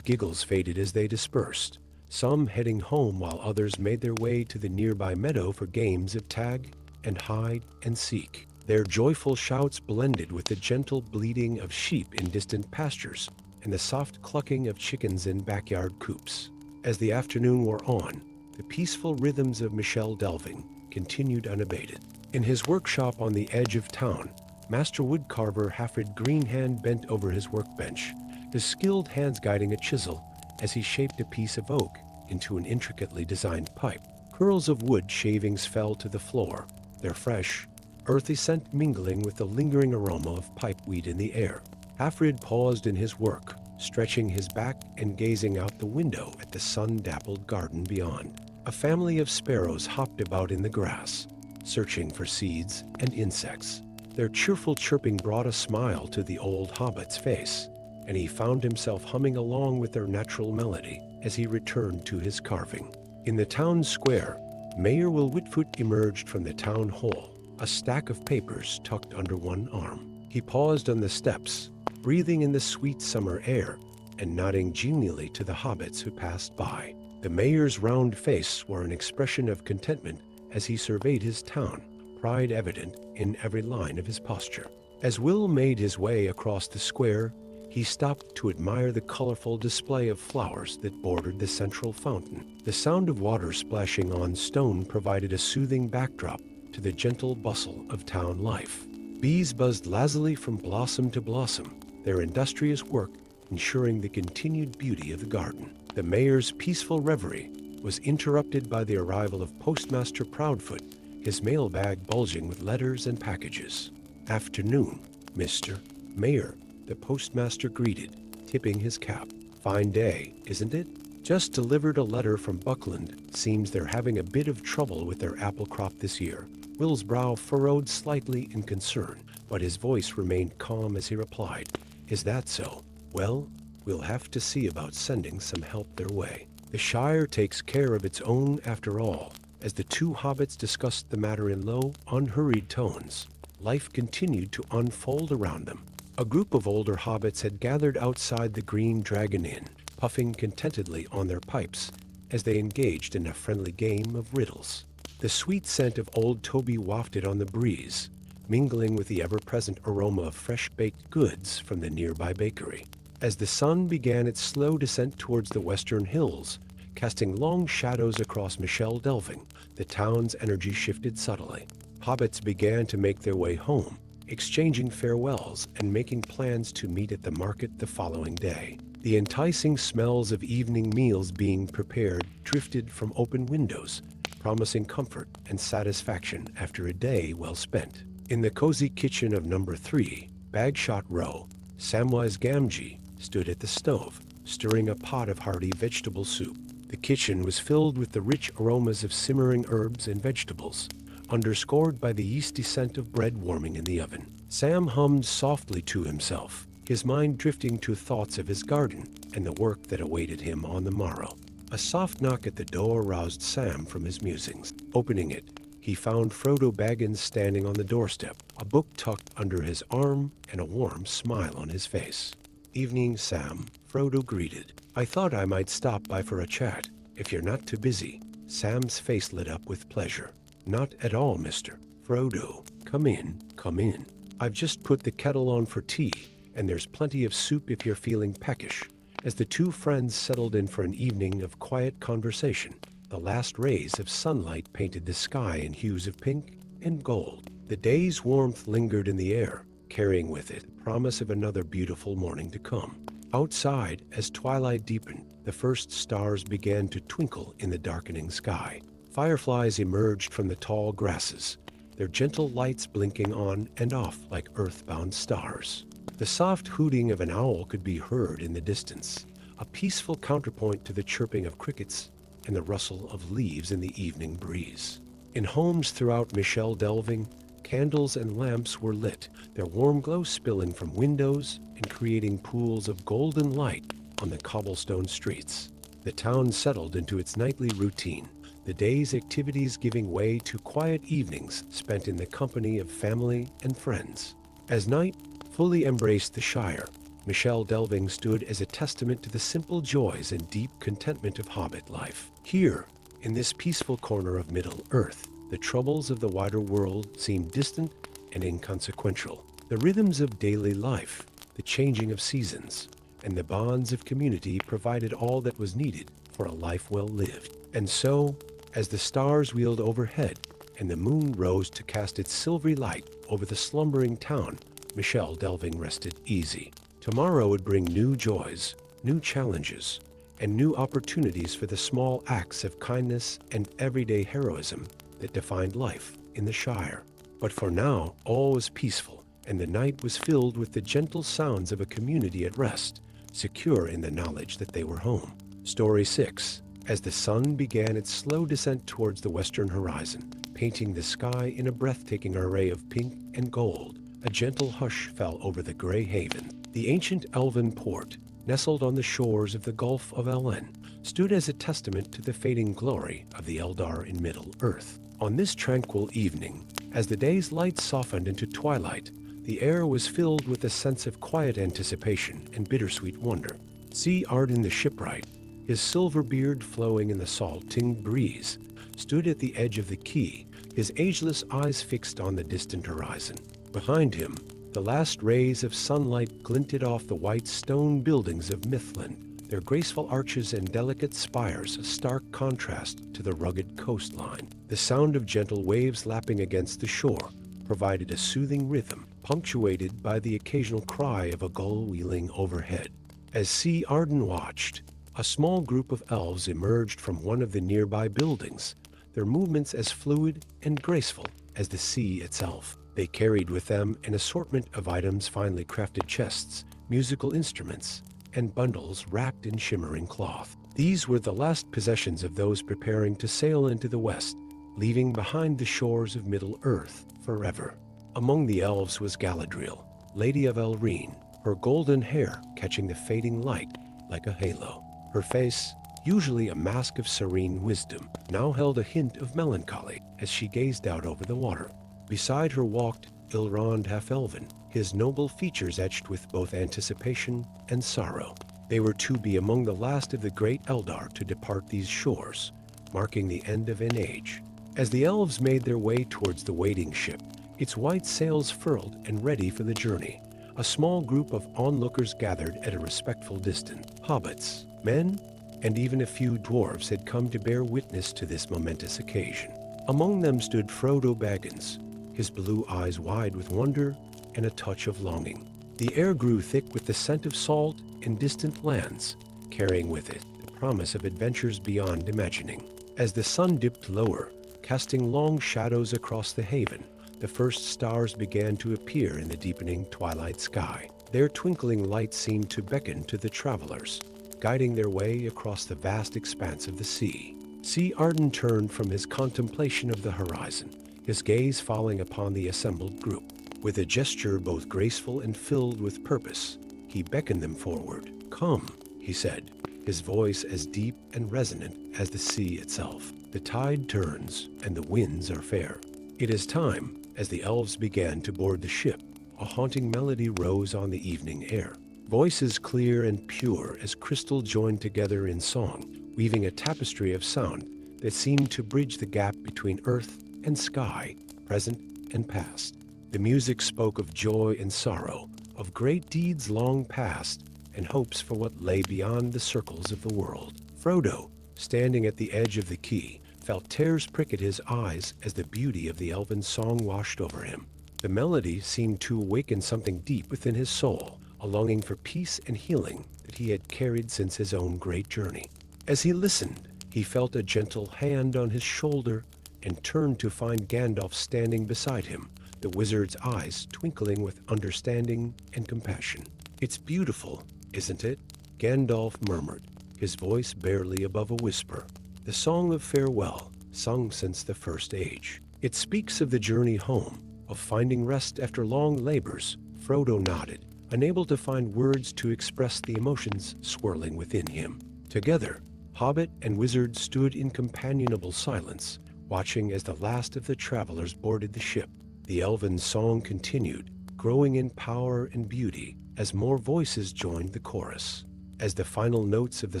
giggles faded as they dispersed, some heading home while others made their way to the nearby meadow for games of tag and hide and seek. Their joyful shouts blended with the gentle bleating of sheep in distant pastures and the soft clucking of chickens in backyard coops. As the afternoon wore on, the peaceful rhythms of Michel delving continued unabated. In his workshop on the edge of town, master woodcarver Hafred Greenhand bent over his workbench, his skilled hands guiding a chisel as he shaped a piece of oak into an intricately designed pipe. Curls of wood shavings fell to the floor, their fresh, earthy scent mingling with the lingering aroma of pipeweed in the air. Hafred paused in his work, stretching his back and gazing out the window at the sun-dappled garden beyond. A family of sparrows hopped about in the grass, searching for seeds and insects. Their cheerful chirping brought a smile to the old hobbit's face, and he found himself humming along with their natural melody as he returned to his carving. In the town square, Mayor Will Whitfoot emerged from the town hall, a stack of papers tucked under one arm. He paused on the steps, breathing in the sweet summer air and nodding genially to the hobbits who passed by. The mayor's round face wore an expression of contentment as he surveyed his town, pride evident in every line of his posture. As Will made his way across the square, he stopped to admire the colorful display of flowers that bordered the central fountain. The sound of water splashing on stone provided a soothing backdrop to the gentle bustle of town life. Bees buzzed lazily from blossom to blossom, their industrious work ensuring the continued beauty of the garden. The mayor's peaceful reverie was interrupted by the arrival of Postmaster Proudfoot, his mailbag bulging with letters and packages. "Afternoon, Mr. Mayor," the postmaster greeted, tipping his cap. "Fine day, isn't it? Just delivered a letter from Buckland. Seems they're having a bit of trouble with their apple crop this year." Will's brow furrowed slightly in concern, but his voice remained calm as he replied, "Is that so? Well, we'll have to see about sending some help their way. The Shire takes care of its own after all." As the two hobbits discussed the matter in low, unhurried tones, life continued to unfold around them. A group of older hobbits had gathered outside the Green Dragon Inn, puffing contentedly on their pipes as they engaged in a friendly game of riddles. The sweet scent of old Toby wafted on the breeze, mingling with the ever-present aroma of fresh-baked goods from the nearby bakery. As the sun began its slow descent towards the western hills, casting long shadows across Michel delving, the town's energy shifted subtly. Hobbits began to make their way home, exchanging farewells and making plans to meet at the market the following day. The enticing smells of evening meals being prepared drifted from open windows, promising comfort and satisfaction after a day well spent. In the cozy kitchen of number 3, Bagshot Row, Samwise Gamgee stood at the stove, stirring a pot of hearty vegetable soup. The kitchen was filled with the rich aromas of simmering herbs and vegetables, underscored by the yeasty scent of bread warming in the oven. Sam hummed softly to himself, his mind drifting to thoughts of his garden and the work that awaited him on the morrow. A soft knock at the door roused Sam from his musings. Opening it, he found Frodo Baggins standing on the doorstep, a book tucked under his arm and a warm smile on his face. "Evening, Sam," Frodo greeted. "I thought I might stop by for a chat, if you're not too busy." Sam's face lit up with pleasure. "Not at all, mister." "Frodo, come in, come in. I've just put the kettle on for tea, and there's plenty of soup if you're feeling peckish." As the two friends settled in for an evening of quiet conversation, the last rays of sunlight painted the sky in hues of pink and gold. The day's warmth lingered in the air, carrying with it the promise of another beautiful morning to come. Outside, as twilight deepened, the first stars began to twinkle in the darkening sky. Fireflies emerged from the tall grasses, their gentle lights blinking on and off like earthbound stars. The soft hooting of an owl could be heard in the distance, a peaceful counterpoint to the chirping of crickets and the rustle of leaves in the evening breeze. In homes throughout Michel delving, candles and lamps were lit, their warm glow spilling from windows and creating pools of golden light on the cobblestone streets. The town settled into its nightly routine, the day's activities giving way to quiet evenings spent in the company of family and friends. As night fully embraced the Shire, Michel delving stood as a testament to the simple joys and deep contentment of hobbit life. Here, in this peaceful corner of Middle-earth, the troubles of the wider world seemed distant and inconsequential. The rhythms of daily life, the changing of seasons, and the bonds of community provided all that was needed for a life well lived. And so, as the stars wheeled overhead and the moon rose to cast its silvery light over the slumbering town, Michelle Delving rested easy. Tomorrow would bring new joys, new challenges, and new opportunities for the small acts of kindness and everyday heroism that defined life in the Shire. But for now, all was peaceful, and the night was filled with the gentle sounds of a community at rest, secure in the knowledge that they were home. Story 6. As the sun began its slow descent towards the western horizon, painting the sky in a breathtaking array of pink and gold, a gentle hush fell over the gray haven. The ancient elven port, nestled on the shores of the Gulf of Elven, stood as a testament to the fading glory of the Eldar in Middle-earth. On this tranquil evening, as the day's light softened into twilight, the air was filled with a sense of quiet anticipation and bittersweet wonder. See Arden the shipwright, his silver beard flowing in the salt-tinged breeze, stood at the edge of the quay, his ageless eyes fixed on the distant horizon. Behind him, the last rays of sunlight glinted off the white stone buildings of Mythland, their graceful arches and delicate spires a stark contrast to the rugged coastline. The sound of gentle waves lapping against the shore provided a soothing rhythm, punctuated by the occasional cry of a gull wheeling overhead. As Sea Arden watched, a small group of elves emerged from one of the nearby buildings, their movements as fluid and graceful as the sea itself. They carried with them an assortment of items, finely crafted chests, musical instruments, and bundles wrapped in shimmering cloth. These were the last possessions of those preparing to sail into the west, leaving behind the shores of Middle-earth forever. Among the elves was Galadriel, Lady of Elrine, her golden hair catching the fading light like a halo. Her face, usually a mask of serene wisdom, now held a hint of melancholy as she gazed out over the water. Beside her walked Ilrond half-elven, his noble features etched with both anticipation and sorrow. They were to be among the last of the great Eldar to depart these shores, marking the end of an age. As the elves made their way towards the waiting ship, its white sails furled and ready for the journey, a small group of onlookers gathered at a respectful distance. Hobbits, men, and even a few dwarves had come to bear witness to this momentous occasion. Among them stood Frodo Baggins, his blue eyes wide with wonder and a touch of longing. The air grew thick with the scent of salt and distant lands, carrying with it the promise of adventures beyond imagining. As the sun dipped lower, casting long shadows across the haven, the first stars began to appear in the deepening twilight sky. Their twinkling light seemed to beckon to the travelers, guiding their way across the vast expanse of the sea. Sea Arden turned from his contemplation of the horizon, his gaze falling upon the assembled group. With a gesture both graceful and filled with purpose, he beckoned them forward. "Come," he said, his voice as deep and resonant as the sea itself. "The tide turns, and the winds are fair. It is time." As the elves began to board the ship, a haunting melody rose on the evening air. Voices clear and pure as crystal joined together in song, weaving a tapestry of sound that seemed to bridge the gap between earth and sky, present and past. The music spoke of joy and sorrow, of great deeds long past, and hopes for what lay beyond the circles of the world. Frodo, standing at the edge of the quay, felt tears prick at his eyes as the beauty of the elven song washed over him. The melody seemed to awaken something deep within his soul, a longing for peace and healing that he had carried since his own great journey. As he listened, he felt a gentle hand on his shoulder and turned to find Gandalf standing beside him, the wizard's eyes twinkling with understanding and compassion. "It's beautiful, isn't it?" Gandalf murmured, his voice barely above a whisper. "The song of farewell, sung since the first age. It speaks of the journey home, of finding rest after long labors." Frodo nodded, unable to find words to express the emotions swirling within him. Together, Hobbit and wizard stood in companionable silence, watching as the last of the travelers boarded the ship. The elven song continued, growing in power and beauty as more voices joined the chorus. As the final notes of the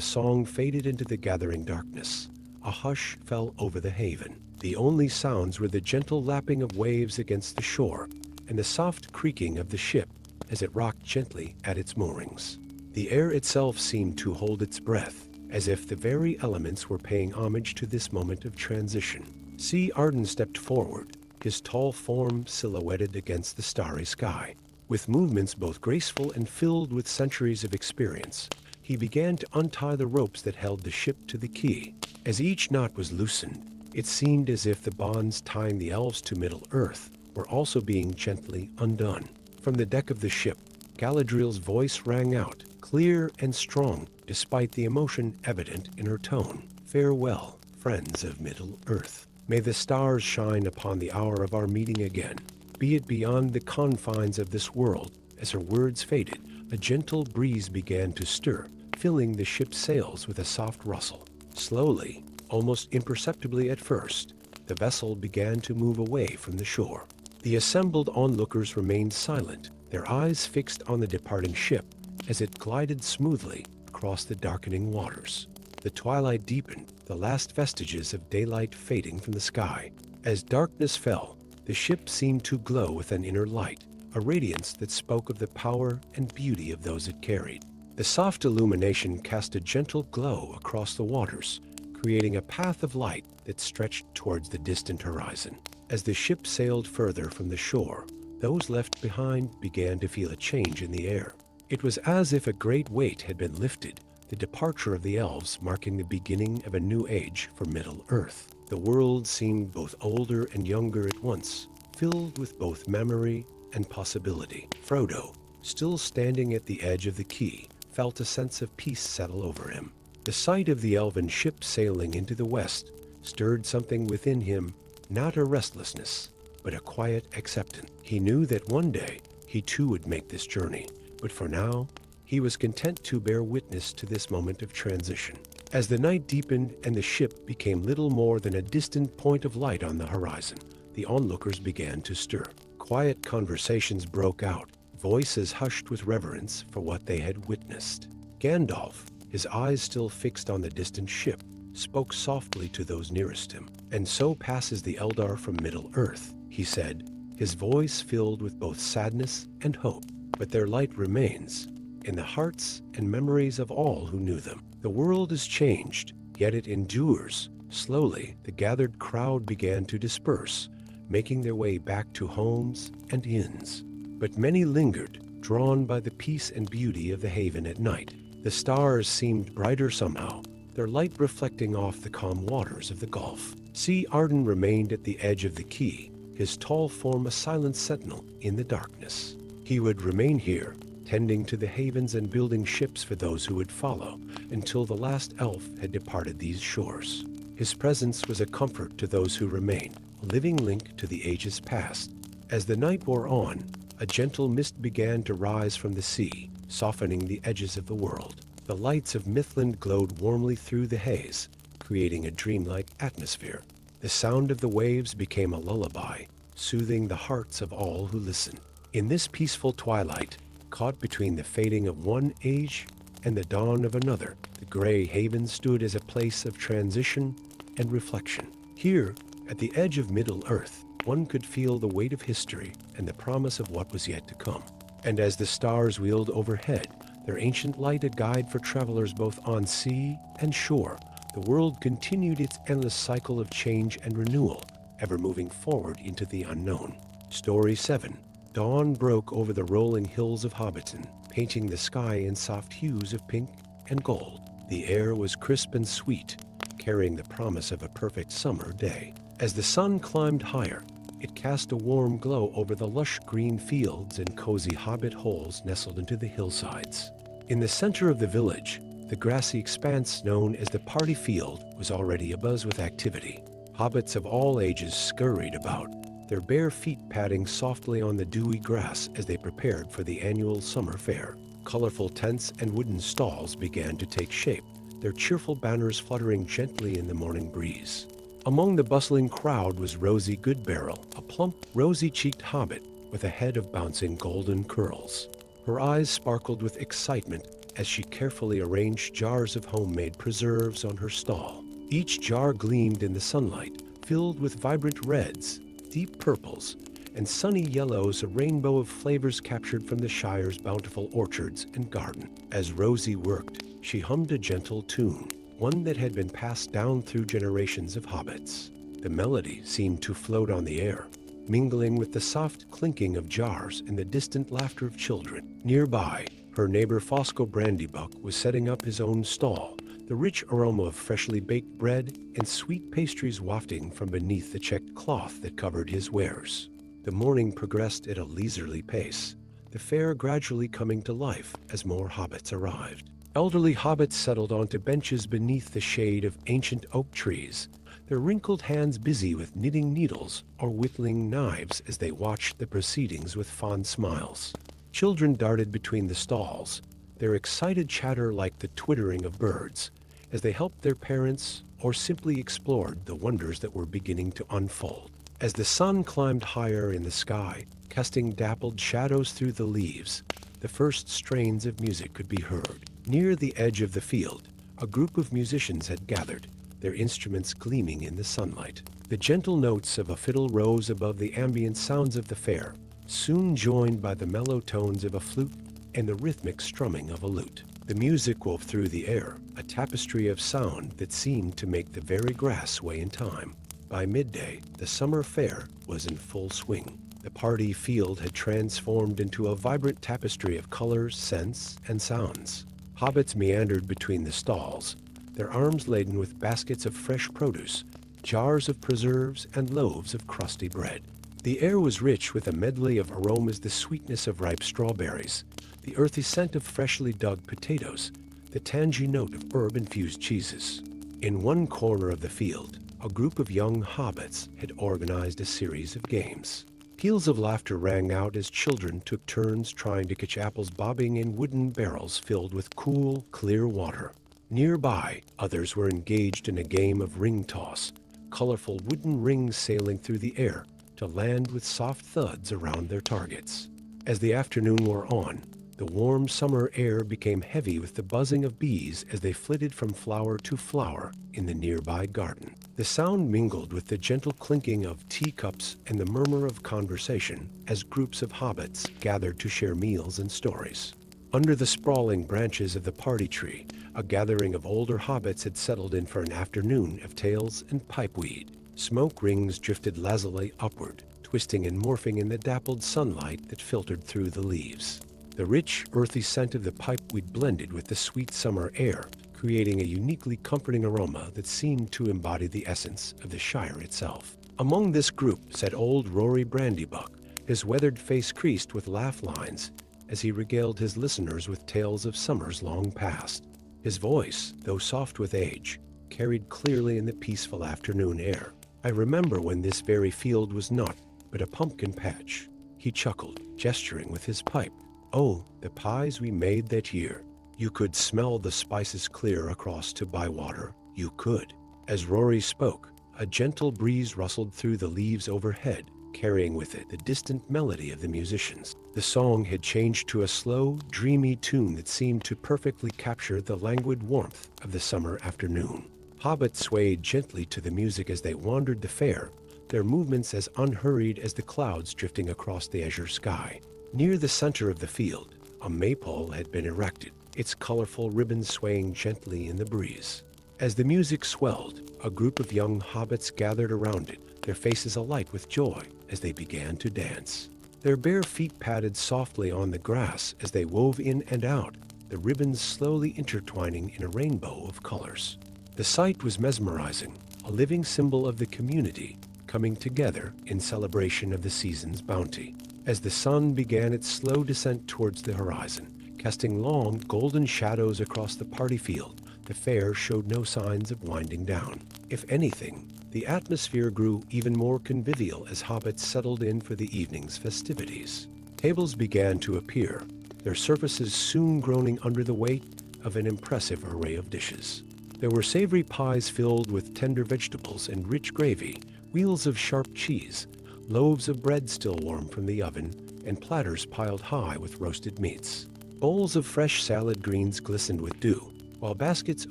song faded into the gathering darkness, a hush fell over the haven. The only sounds were the gentle lapping of waves against the shore and the soft creaking of the ship as it rocked gently at its moorings. The air itself seemed to hold its breath, as if the very elements were paying homage to this moment of transition. See, Arden stepped forward, his tall form silhouetted against the starry sky. With movements both graceful and filled with centuries of experience, he began to untie the ropes that held the ship to the quay. As each knot was loosened, it seemed as if the bonds tying the elves to Middle-earth were also being gently undone. From the deck of the ship, Galadriel's voice rang out, clear and strong, despite the emotion evident in her tone. "Farewell, friends of Middle-earth. May the stars shine upon the hour of our meeting again. Be it beyond the confines of this world." As her words faded, a gentle breeze began to stir, filling the ship's sails with a soft rustle. Slowly, almost imperceptibly at first, the vessel began to move away from the shore. The assembled onlookers remained silent, their eyes fixed on the departing ship as it glided smoothly across the darkening waters. The twilight deepened, the last vestiges of daylight fading from the sky. As darkness fell, the ship seemed to glow with an inner light, a radiance that spoke of the power and beauty of those it carried. The soft illumination cast a gentle glow across the waters, creating a path of light that stretched towards the distant horizon. As the ship sailed further from the shore, those left behind began to feel a change in the air. It was as if a great weight had been lifted, the departure of the elves marking the beginning of a new age for Middle-earth. The world seemed both older and younger at once, filled with both memory and possibility. Frodo, still standing at the edge of the quay, felt a sense of peace settle over him. The sight of the elven ship sailing into the west stirred something within him, not a restlessness, but a quiet acceptance. He knew that one day he too would make this journey, but for now, he was content to bear witness to this moment of transition. As the night deepened and the ship became little more than a distant point of light on the horizon, the onlookers began to stir. Quiet conversations broke out, voices hushed with reverence for what they had witnessed. Gandalf, his eyes still fixed on the distant ship, spoke softly to those nearest him. "And so passes the Eldar from Middle-earth," he said, his voice filled with both sadness and hope. "But their light remains in the hearts and memories of all who knew them. The world is changed, yet it endures." Slowly, the gathered crowd began to disperse, making their way back to homes and inns. But many lingered, drawn by the peace and beauty of the haven at night. The stars seemed brighter somehow, their light reflecting off the calm waters of the Gulf. See, Arden remained at the edge of the quay, his tall form a silent sentinel in the darkness. He would remain here, tending to the havens and building ships for those who would follow, until the last elf had departed these shores. His presence was a comfort to those who remained, a living link to the ages past. As the night wore on, a gentle mist began to rise from the sea, softening the edges of the world. The lights of Mithland glowed warmly through the haze, creating a dreamlike atmosphere. The sound of the waves became a lullaby, soothing the hearts of all who listened. In this peaceful twilight, caught between the fading of one age and the dawn of another, the gray haven stood as a place of transition and reflection. Here, at the edge of Middle-earth, one could feel the weight of history and the promise of what was yet to come. And as the stars wheeled overhead, their ancient light a guide for travelers both on sea and shore, the world continued its endless cycle of change and renewal, ever moving forward into the unknown. Story 7. Dawn broke over the rolling hills of Hobbiton, painting the sky in soft hues of pink and gold. The air was crisp and sweet, carrying the promise of a perfect summer day. As the sun climbed higher, it cast a warm glow over the lush green fields and cozy hobbit holes nestled into the hillsides. In the center of the village, the grassy expanse known as the party field was already abuzz with activity. Hobbits of all ages scurried about, their bare feet padding softly on the dewy grass as they prepared for the annual summer fair. Colorful tents and wooden stalls began to take shape, their cheerful banners fluttering gently in the morning breeze. Among the bustling crowd was Rosie Goodbarrel, a plump, rosy-cheeked hobbit with a head of bouncing golden curls. Her eyes sparkled with excitement as she carefully arranged jars of homemade preserves on her stall. Each jar gleamed in the sunlight, filled with vibrant reds, deep purples, and sunny yellows, a rainbow of flavors captured from the Shire's bountiful orchards and garden. As Rosie worked, she hummed a gentle tune, one that had been passed down through generations of hobbits. The melody seemed to float on the air, mingling with the soft clinking of jars and the distant laughter of children. Nearby, her neighbor Fosco Brandybuck was setting up his own stall, the rich aroma of freshly baked bread and sweet pastries wafting from beneath the checked cloth that covered his wares. The morning progressed at a leisurely pace, the fair gradually coming to life as more hobbits arrived. Elderly hobbits settled onto benches beneath the shade of ancient oak trees, their wrinkled hands busy with knitting needles or whittling knives as they watched the proceedings with fond smiles. Children darted between the stalls, their excited chatter like the twittering of birds, as they helped their parents or simply explored the wonders that were beginning to unfold. As the sun climbed higher in the sky, casting dappled shadows through the leaves, the first strains of music could be heard. Near the edge of the field, a group of musicians had gathered, their instruments gleaming in the sunlight. The gentle notes of a fiddle rose above the ambient sounds of the fair, soon joined by the mellow tones of a flute and the rhythmic strumming of a lute. The music wove through the air, a tapestry of sound that seemed to make the very grass sway in time. By midday, the summer fair was in full swing. The party field had transformed into a vibrant tapestry of colors, scents, and sounds. Hobbits meandered between the stalls, their arms laden with baskets of fresh produce, jars of preserves, and loaves of crusty bread. The air was rich with a medley of aromas, the sweetness of ripe strawberries, the earthy scent of freshly dug potatoes, the tangy note of herb-infused cheeses. In one corner of the field, a group of young hobbits had organized a series of games. Peals of laughter rang out as children took turns trying to catch apples bobbing in wooden barrels filled with cool, clear water. Nearby, others were engaged in a game of ring toss, colorful wooden rings sailing through the air to land with soft thuds around their targets. As the afternoon wore on, the warm summer air became heavy with the buzzing of bees as they flitted from flower to flower in the nearby garden. The sound mingled with the gentle clinking of teacups and the murmur of conversation as groups of hobbits gathered to share meals and stories. Under the sprawling branches of the party tree, a gathering of older hobbits had settled in for an afternoon of tales and pipeweed. Smoke rings drifted lazily upward, twisting and morphing in the dappled sunlight that filtered through the leaves. The rich, earthy scent of the pipeweed blended with the sweet summer air, creating a uniquely comforting aroma that seemed to embody the essence of the Shire itself. Among this group sat old Rory Brandybuck, his weathered face creased with laugh lines as he regaled his listeners with tales of summers long past. His voice, though soft with age, carried clearly in the peaceful afternoon air. "I remember when this very field was naught but a pumpkin patch," he chuckled, gesturing with his pipe. "Oh, the pies we made that year. You could smell the spices clear across to Bywater, you could." As Rory spoke, a gentle breeze rustled through the leaves overhead, carrying with it the distant melody of the musicians. The song had changed to a slow, dreamy tune that seemed to perfectly capture the languid warmth of the summer afternoon. Hobbits swayed gently to the music as they wandered the fair, their movements as unhurried as the clouds drifting across the azure sky. Near the center of the field, a maypole had been erected, its colorful ribbons swaying gently in the breeze. As the music swelled, a group of young hobbits gathered around it, their faces alight with joy as they began to dance. Their bare feet padded softly on the grass as they wove in and out, the ribbons slowly intertwining in a rainbow of colors. The sight was mesmerizing, a living symbol of the community coming together in celebration of the season's bounty. As the sun began its slow descent towards the horizon, casting long, golden shadows across the party field, the fair showed no signs of winding down. If anything, the atmosphere grew even more convivial as hobbits settled in for the evening's festivities. Tables began to appear, their surfaces soon groaning under the weight of an impressive array of dishes. There were savory pies filled with tender vegetables and rich gravy, wheels of sharp cheese, loaves of bread still warm from the oven, and platters piled high with roasted meats. Bowls of fresh salad greens glistened with dew, while baskets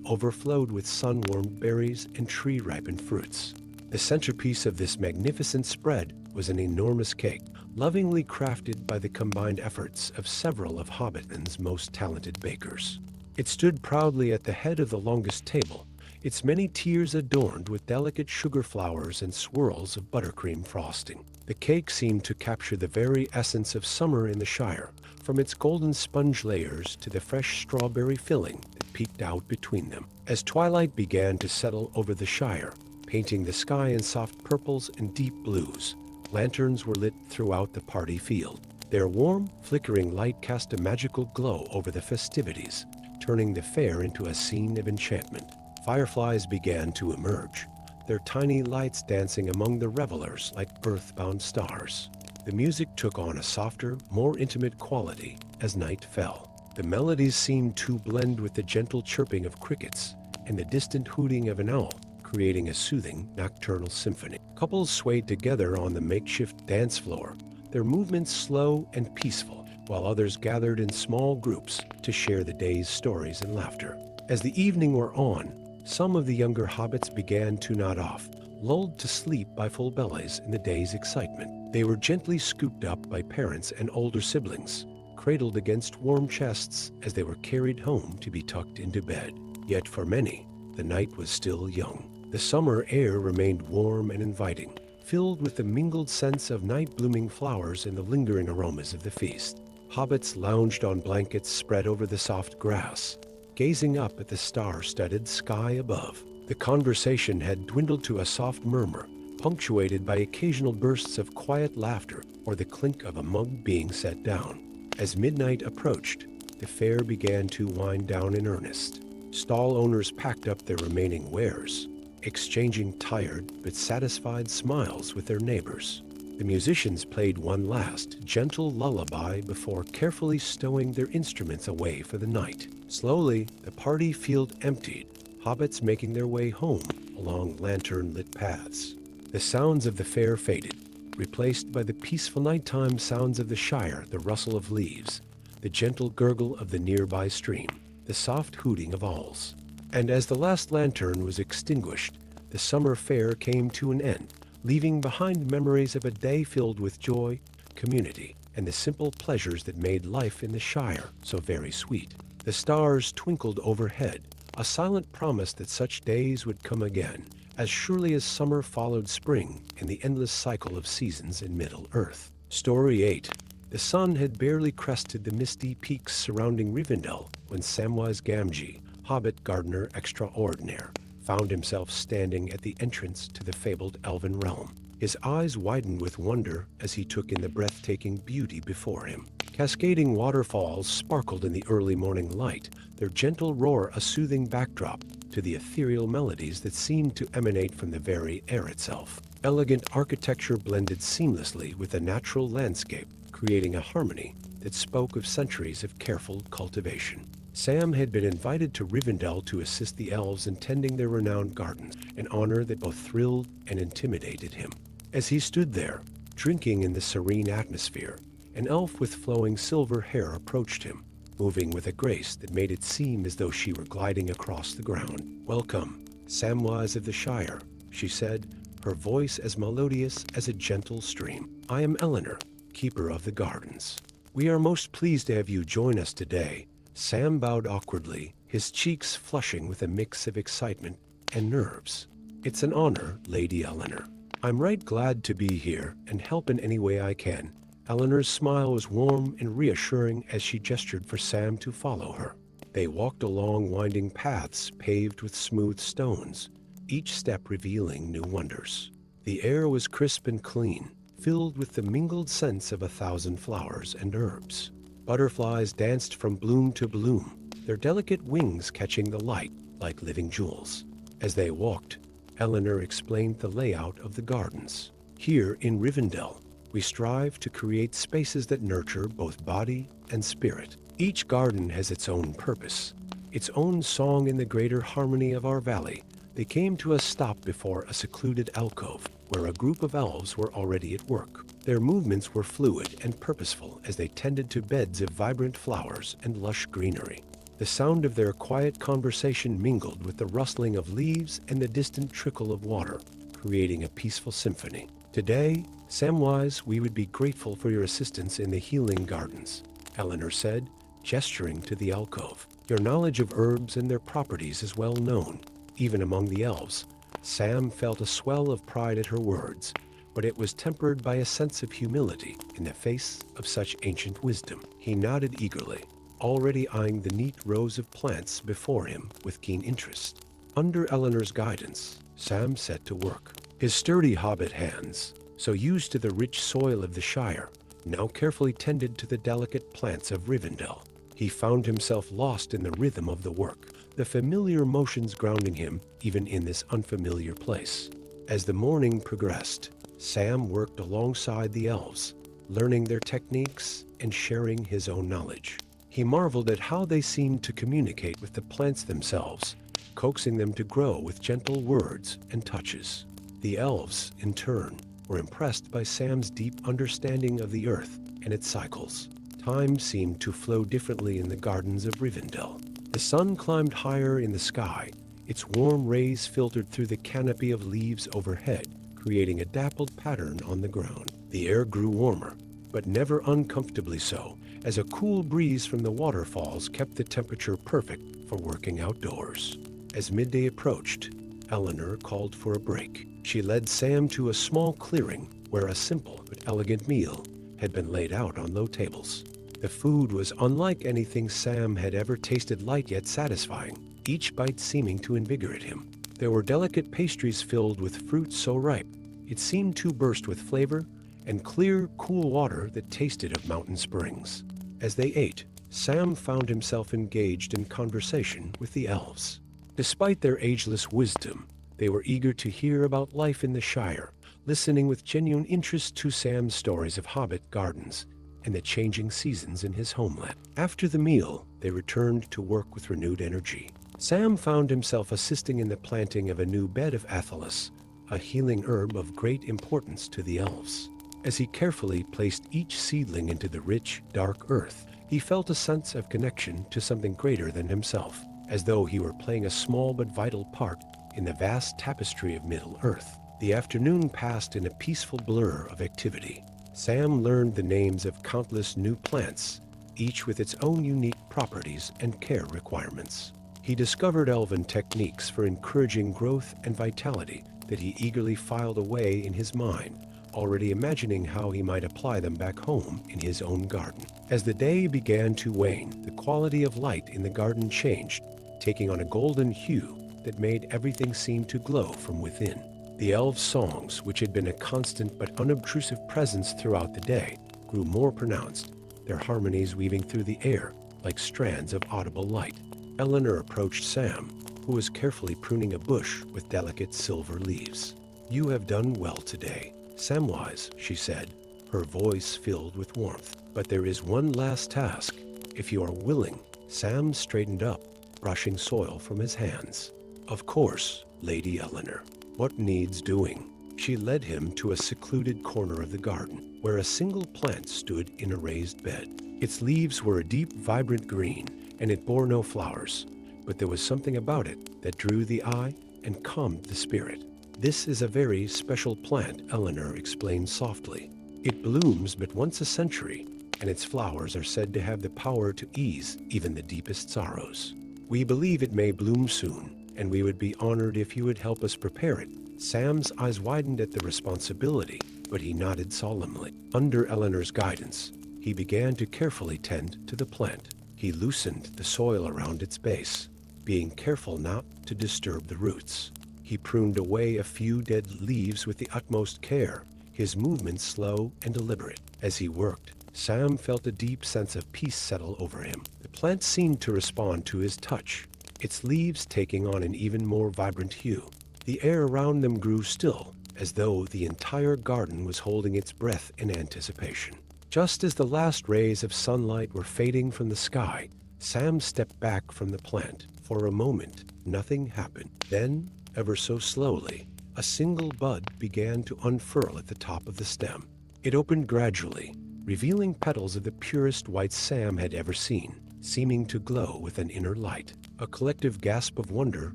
overflowed with sun-warmed berries and tree-ripened fruits. The centerpiece of this magnificent spread was an enormous cake, lovingly crafted by the combined efforts of several of Hobbiton's most talented bakers. It stood proudly at the head of the longest table, its many tiers adorned with delicate sugar flowers and swirls of buttercream frosting. The cake seemed to capture the very essence of summer in the Shire, from its golden sponge layers to the fresh strawberry filling that peeked out between them. As twilight began to settle over the Shire, painting the sky in soft purples and deep blues, lanterns were lit throughout the party field. Their warm, flickering light cast a magical glow over the festivities, turning the fair into a scene of enchantment. Fireflies began to emerge, their tiny lights dancing among the revelers like earthbound stars. The music took on a softer, more intimate quality as night fell. The melodies seemed to blend with the gentle chirping of crickets and the distant hooting of an owl, creating a soothing nocturnal symphony. Couples swayed together on the makeshift dance floor, their movements slow and peaceful, while others gathered in small groups to share the day's stories and laughter. As the evening wore on, some of the younger hobbits began to nod off, lulled to sleep by full bellies in the day's excitement. They were gently scooped up by parents and older siblings, cradled against warm chests as they were carried home to be tucked into bed. Yet for many, the night was still young. The summer air remained warm and inviting, filled with the mingled scents of night-blooming flowers and the lingering aromas of the feast. Hobbits lounged on blankets spread over the soft grass, gazing up at the star-studded sky above. The conversation had dwindled to a soft murmur, punctuated by occasional bursts of quiet laughter or the clink of a mug being set down. As midnight approached, the fair began to wind down in earnest. Stall owners packed up their remaining wares, exchanging tired but satisfied smiles with their neighbors. The musicians played one last, gentle lullaby before carefully stowing their instruments away for the night. Slowly, the party field emptied, hobbits making their way home along lantern-lit paths. The sounds of the fair faded, replaced by the peaceful nighttime sounds of the Shire, the rustle of leaves, the gentle gurgle of the nearby stream, the soft hooting of owls. And as the last lantern was extinguished, the summer fair came to an end, leaving behind memories of a day filled with joy, community, and the simple pleasures that made life in the Shire so very sweet. The stars twinkled overhead, a silent promise that such days would come again, as surely as summer followed spring in the endless cycle of seasons in Middle-earth. Story 8. The sun had barely crested the misty peaks surrounding Rivendell when Samwise Gamgee, Hobbit gardener extraordinaire, found himself standing at the entrance to the fabled elven realm. His eyes widened with wonder as he took in the breathtaking beauty before him. Cascading waterfalls sparkled in the early morning light, their gentle roar a soothing backdrop to the ethereal melodies that seemed to emanate from the very air itself. Elegant architecture blended seamlessly with the natural landscape, creating a harmony that spoke of centuries of careful cultivation. Sam had been invited to Rivendell to assist the elves in tending their renowned gardens, an honor that both thrilled and intimidated him. As he stood there, drinking in the serene atmosphere, an elf with flowing silver hair approached him, moving with a grace that made it seem as though she were gliding across the ground. "Welcome, Samwise of the Shire," she said, her voice as melodious as a gentle stream. "I am Eleanor, keeper of the gardens. We are most pleased to have you join us today." Sam bowed awkwardly, his cheeks flushing with a mix of excitement and nerves. "It's an honor, Lady Eleanor. I'm right glad to be here and help in any way I can." Eleanor's smile was warm and reassuring as she gestured for Sam to follow her. They walked along winding paths paved with smooth stones, each step revealing new wonders. The air was crisp and clean, filled with the mingled scents of 1,000 flowers and herbs. Butterflies danced from bloom to bloom, their delicate wings catching the light like living jewels. As they walked, Eleanor explained the layout of the gardens. "Here in Rivendell, we strive to create spaces that nurture both body and spirit. Each garden has its own purpose, its own song in the greater harmony of our valley." They came to a stop before a secluded alcove, where a group of elves were already at work. Their movements were fluid and purposeful as they tended to beds of vibrant flowers and lush greenery. The sound of their quiet conversation mingled with the rustling of leaves and the distant trickle of water, creating a peaceful symphony. Today, Samwise, we would be grateful for your assistance in the healing gardens, Eleanor said, gesturing to the alcove. Your knowledge of herbs and their properties is well known, even among the elves. Sam felt a swell of pride at her words, but it was tempered by a sense of humility in the face of such ancient wisdom. He nodded eagerly, already eyeing the neat rows of plants before him with keen interest. Under Eleanor's guidance, Sam set to work. His sturdy hobbit hands, so used to the rich soil of the Shire, now carefully tended to the delicate plants of Rivendell. He found himself lost in the rhythm of the work, the familiar motions grounding him even in this unfamiliar place. As the morning progressed, Sam worked alongside the elves, learning their techniques and sharing his own knowledge. He marveled at how they seemed to communicate with the plants themselves, coaxing them to grow with gentle words and touches. The elves, in turn, were impressed by Sam's deep understanding of the earth and its cycles. Time seemed to flow differently in the gardens of Rivendell. The sun climbed higher in the sky, its warm rays filtered through the canopy of leaves overhead, creating a dappled pattern on the ground. The air grew warmer, but never uncomfortably so, as a cool breeze from the waterfalls kept the temperature perfect for working outdoors. As midday approached, Eleanor called for a break. She led Sam to a small clearing where a simple but elegant meal had been laid out on low tables. The food was unlike anything Sam had ever tasted, light yet satisfying, each bite seeming to invigorate him. There were delicate pastries filled with fruit so ripe it seemed to burst with flavor, and clear, cool water that tasted of mountain springs. As they ate, Sam found himself engaged in conversation with the elves. Despite their ageless wisdom, they were eager to hear about life in the Shire, listening with genuine interest to Sam's stories of Hobbit gardens and the changing seasons in his homeland. After the meal, they returned to work with renewed energy. Sam found himself assisting in the planting of a new bed of athelas, a healing herb of great importance to the elves. As he carefully placed each seedling into the rich, dark earth, he felt a sense of connection to something greater than himself, as though he were playing a small but vital part in the vast tapestry of Middle-earth. The afternoon passed in a peaceful blur of activity. Sam learned the names of countless new plants, each with its own unique properties and care requirements. He discovered elven techniques for encouraging growth and vitality that he eagerly filed away in his mind, already imagining how he might apply them back home in his own garden. As the day began to wane, the quality of light in the garden changed, taking on a golden hue that made everything seem to glow from within. The elves' songs, which had been a constant but unobtrusive presence throughout the day, grew more pronounced, their harmonies weaving through the air like strands of audible light. Eleanor approached Sam, who was carefully pruning a bush with delicate silver leaves. "You have done well today, Samwise," she said, her voice filled with warmth. "But there is one last task. If you are willing." Sam straightened up, brushing soil from his hands. "Of course, Lady Eleanor. What needs doing?" She led him to a secluded corner of the garden, where a single plant stood in a raised bed. Its leaves were a deep, vibrant green, and it bore no flowers, but there was something about it that drew the eye and calmed the spirit. "This is a very special plant," Eleanor explained softly. "It blooms but once a century, and its flowers are said to have the power to ease even the deepest sorrows. We believe it may bloom soon, and we would be honored if you would help us prepare it." Sam's eyes widened at the responsibility, but he nodded solemnly. Under Eleanor's guidance, he began to carefully tend to the plant. He loosened the soil around its base, being careful not to disturb the roots. He pruned away a few dead leaves with the utmost care, his movements slow and deliberate. As he worked, Sam felt a deep sense of peace settle over him. The plant seemed to respond to his touch, its leaves taking on an even more vibrant hue. The air around them grew still, as though the entire garden was holding its breath in anticipation. Just as the last rays of sunlight were fading from the sky, Sam stepped back from the plant. For a moment, nothing happened. Then, ever so slowly, a single bud began to unfurl at the top of the stem. It opened gradually, revealing petals of the purest white Sam had ever seen, seeming to glow with an inner light. A collective gasp of wonder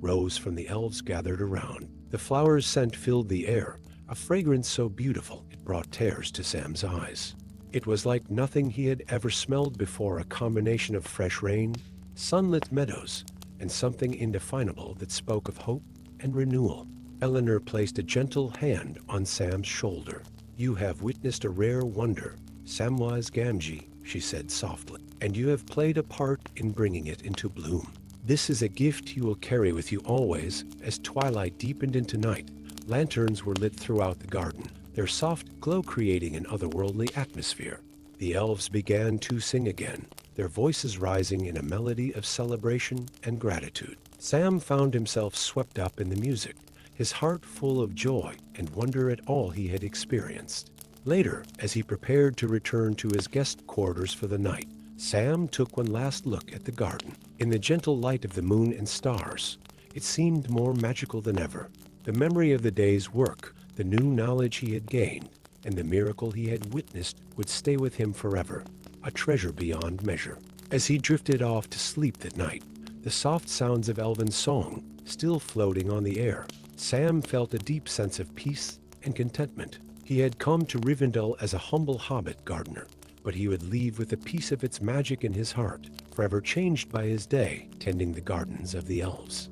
rose from the elves gathered around. The flower's scent filled the air, a fragrance so beautiful it brought tears to Sam's eyes. It was like nothing he had ever smelled before, a combination of fresh rain, sunlit meadows, and something indefinable that spoke of hope and renewal. Eleanor placed a gentle hand on Sam's shoulder. "You have witnessed a rare wonder, Samwise Gamgee," she said softly, "and you have played a part in bringing it into bloom. This is a gift you will carry with you always." As twilight deepened into night, lanterns were lit throughout the garden, their soft glow creating an otherworldly atmosphere. The elves began to sing again, their voices rising in a melody of celebration and gratitude. Sam found himself swept up in the music, his heart full of joy and wonder at all he had experienced. Later, as he prepared to return to his guest quarters for the night, Sam took one last look at the garden. In the gentle light of the moon and stars, it seemed more magical than ever. The memory of the day's work, the new knowledge he had gained, and the miracle he had witnessed would stay with him forever, a treasure beyond measure. As he drifted off to sleep that night, the soft sounds of elven song still floating on the air, Sam felt a deep sense of peace and contentment. He had come to Rivendell as a humble hobbit gardener, but he would leave with a piece of its magic in his heart, forever changed by his day tending the gardens of the elves.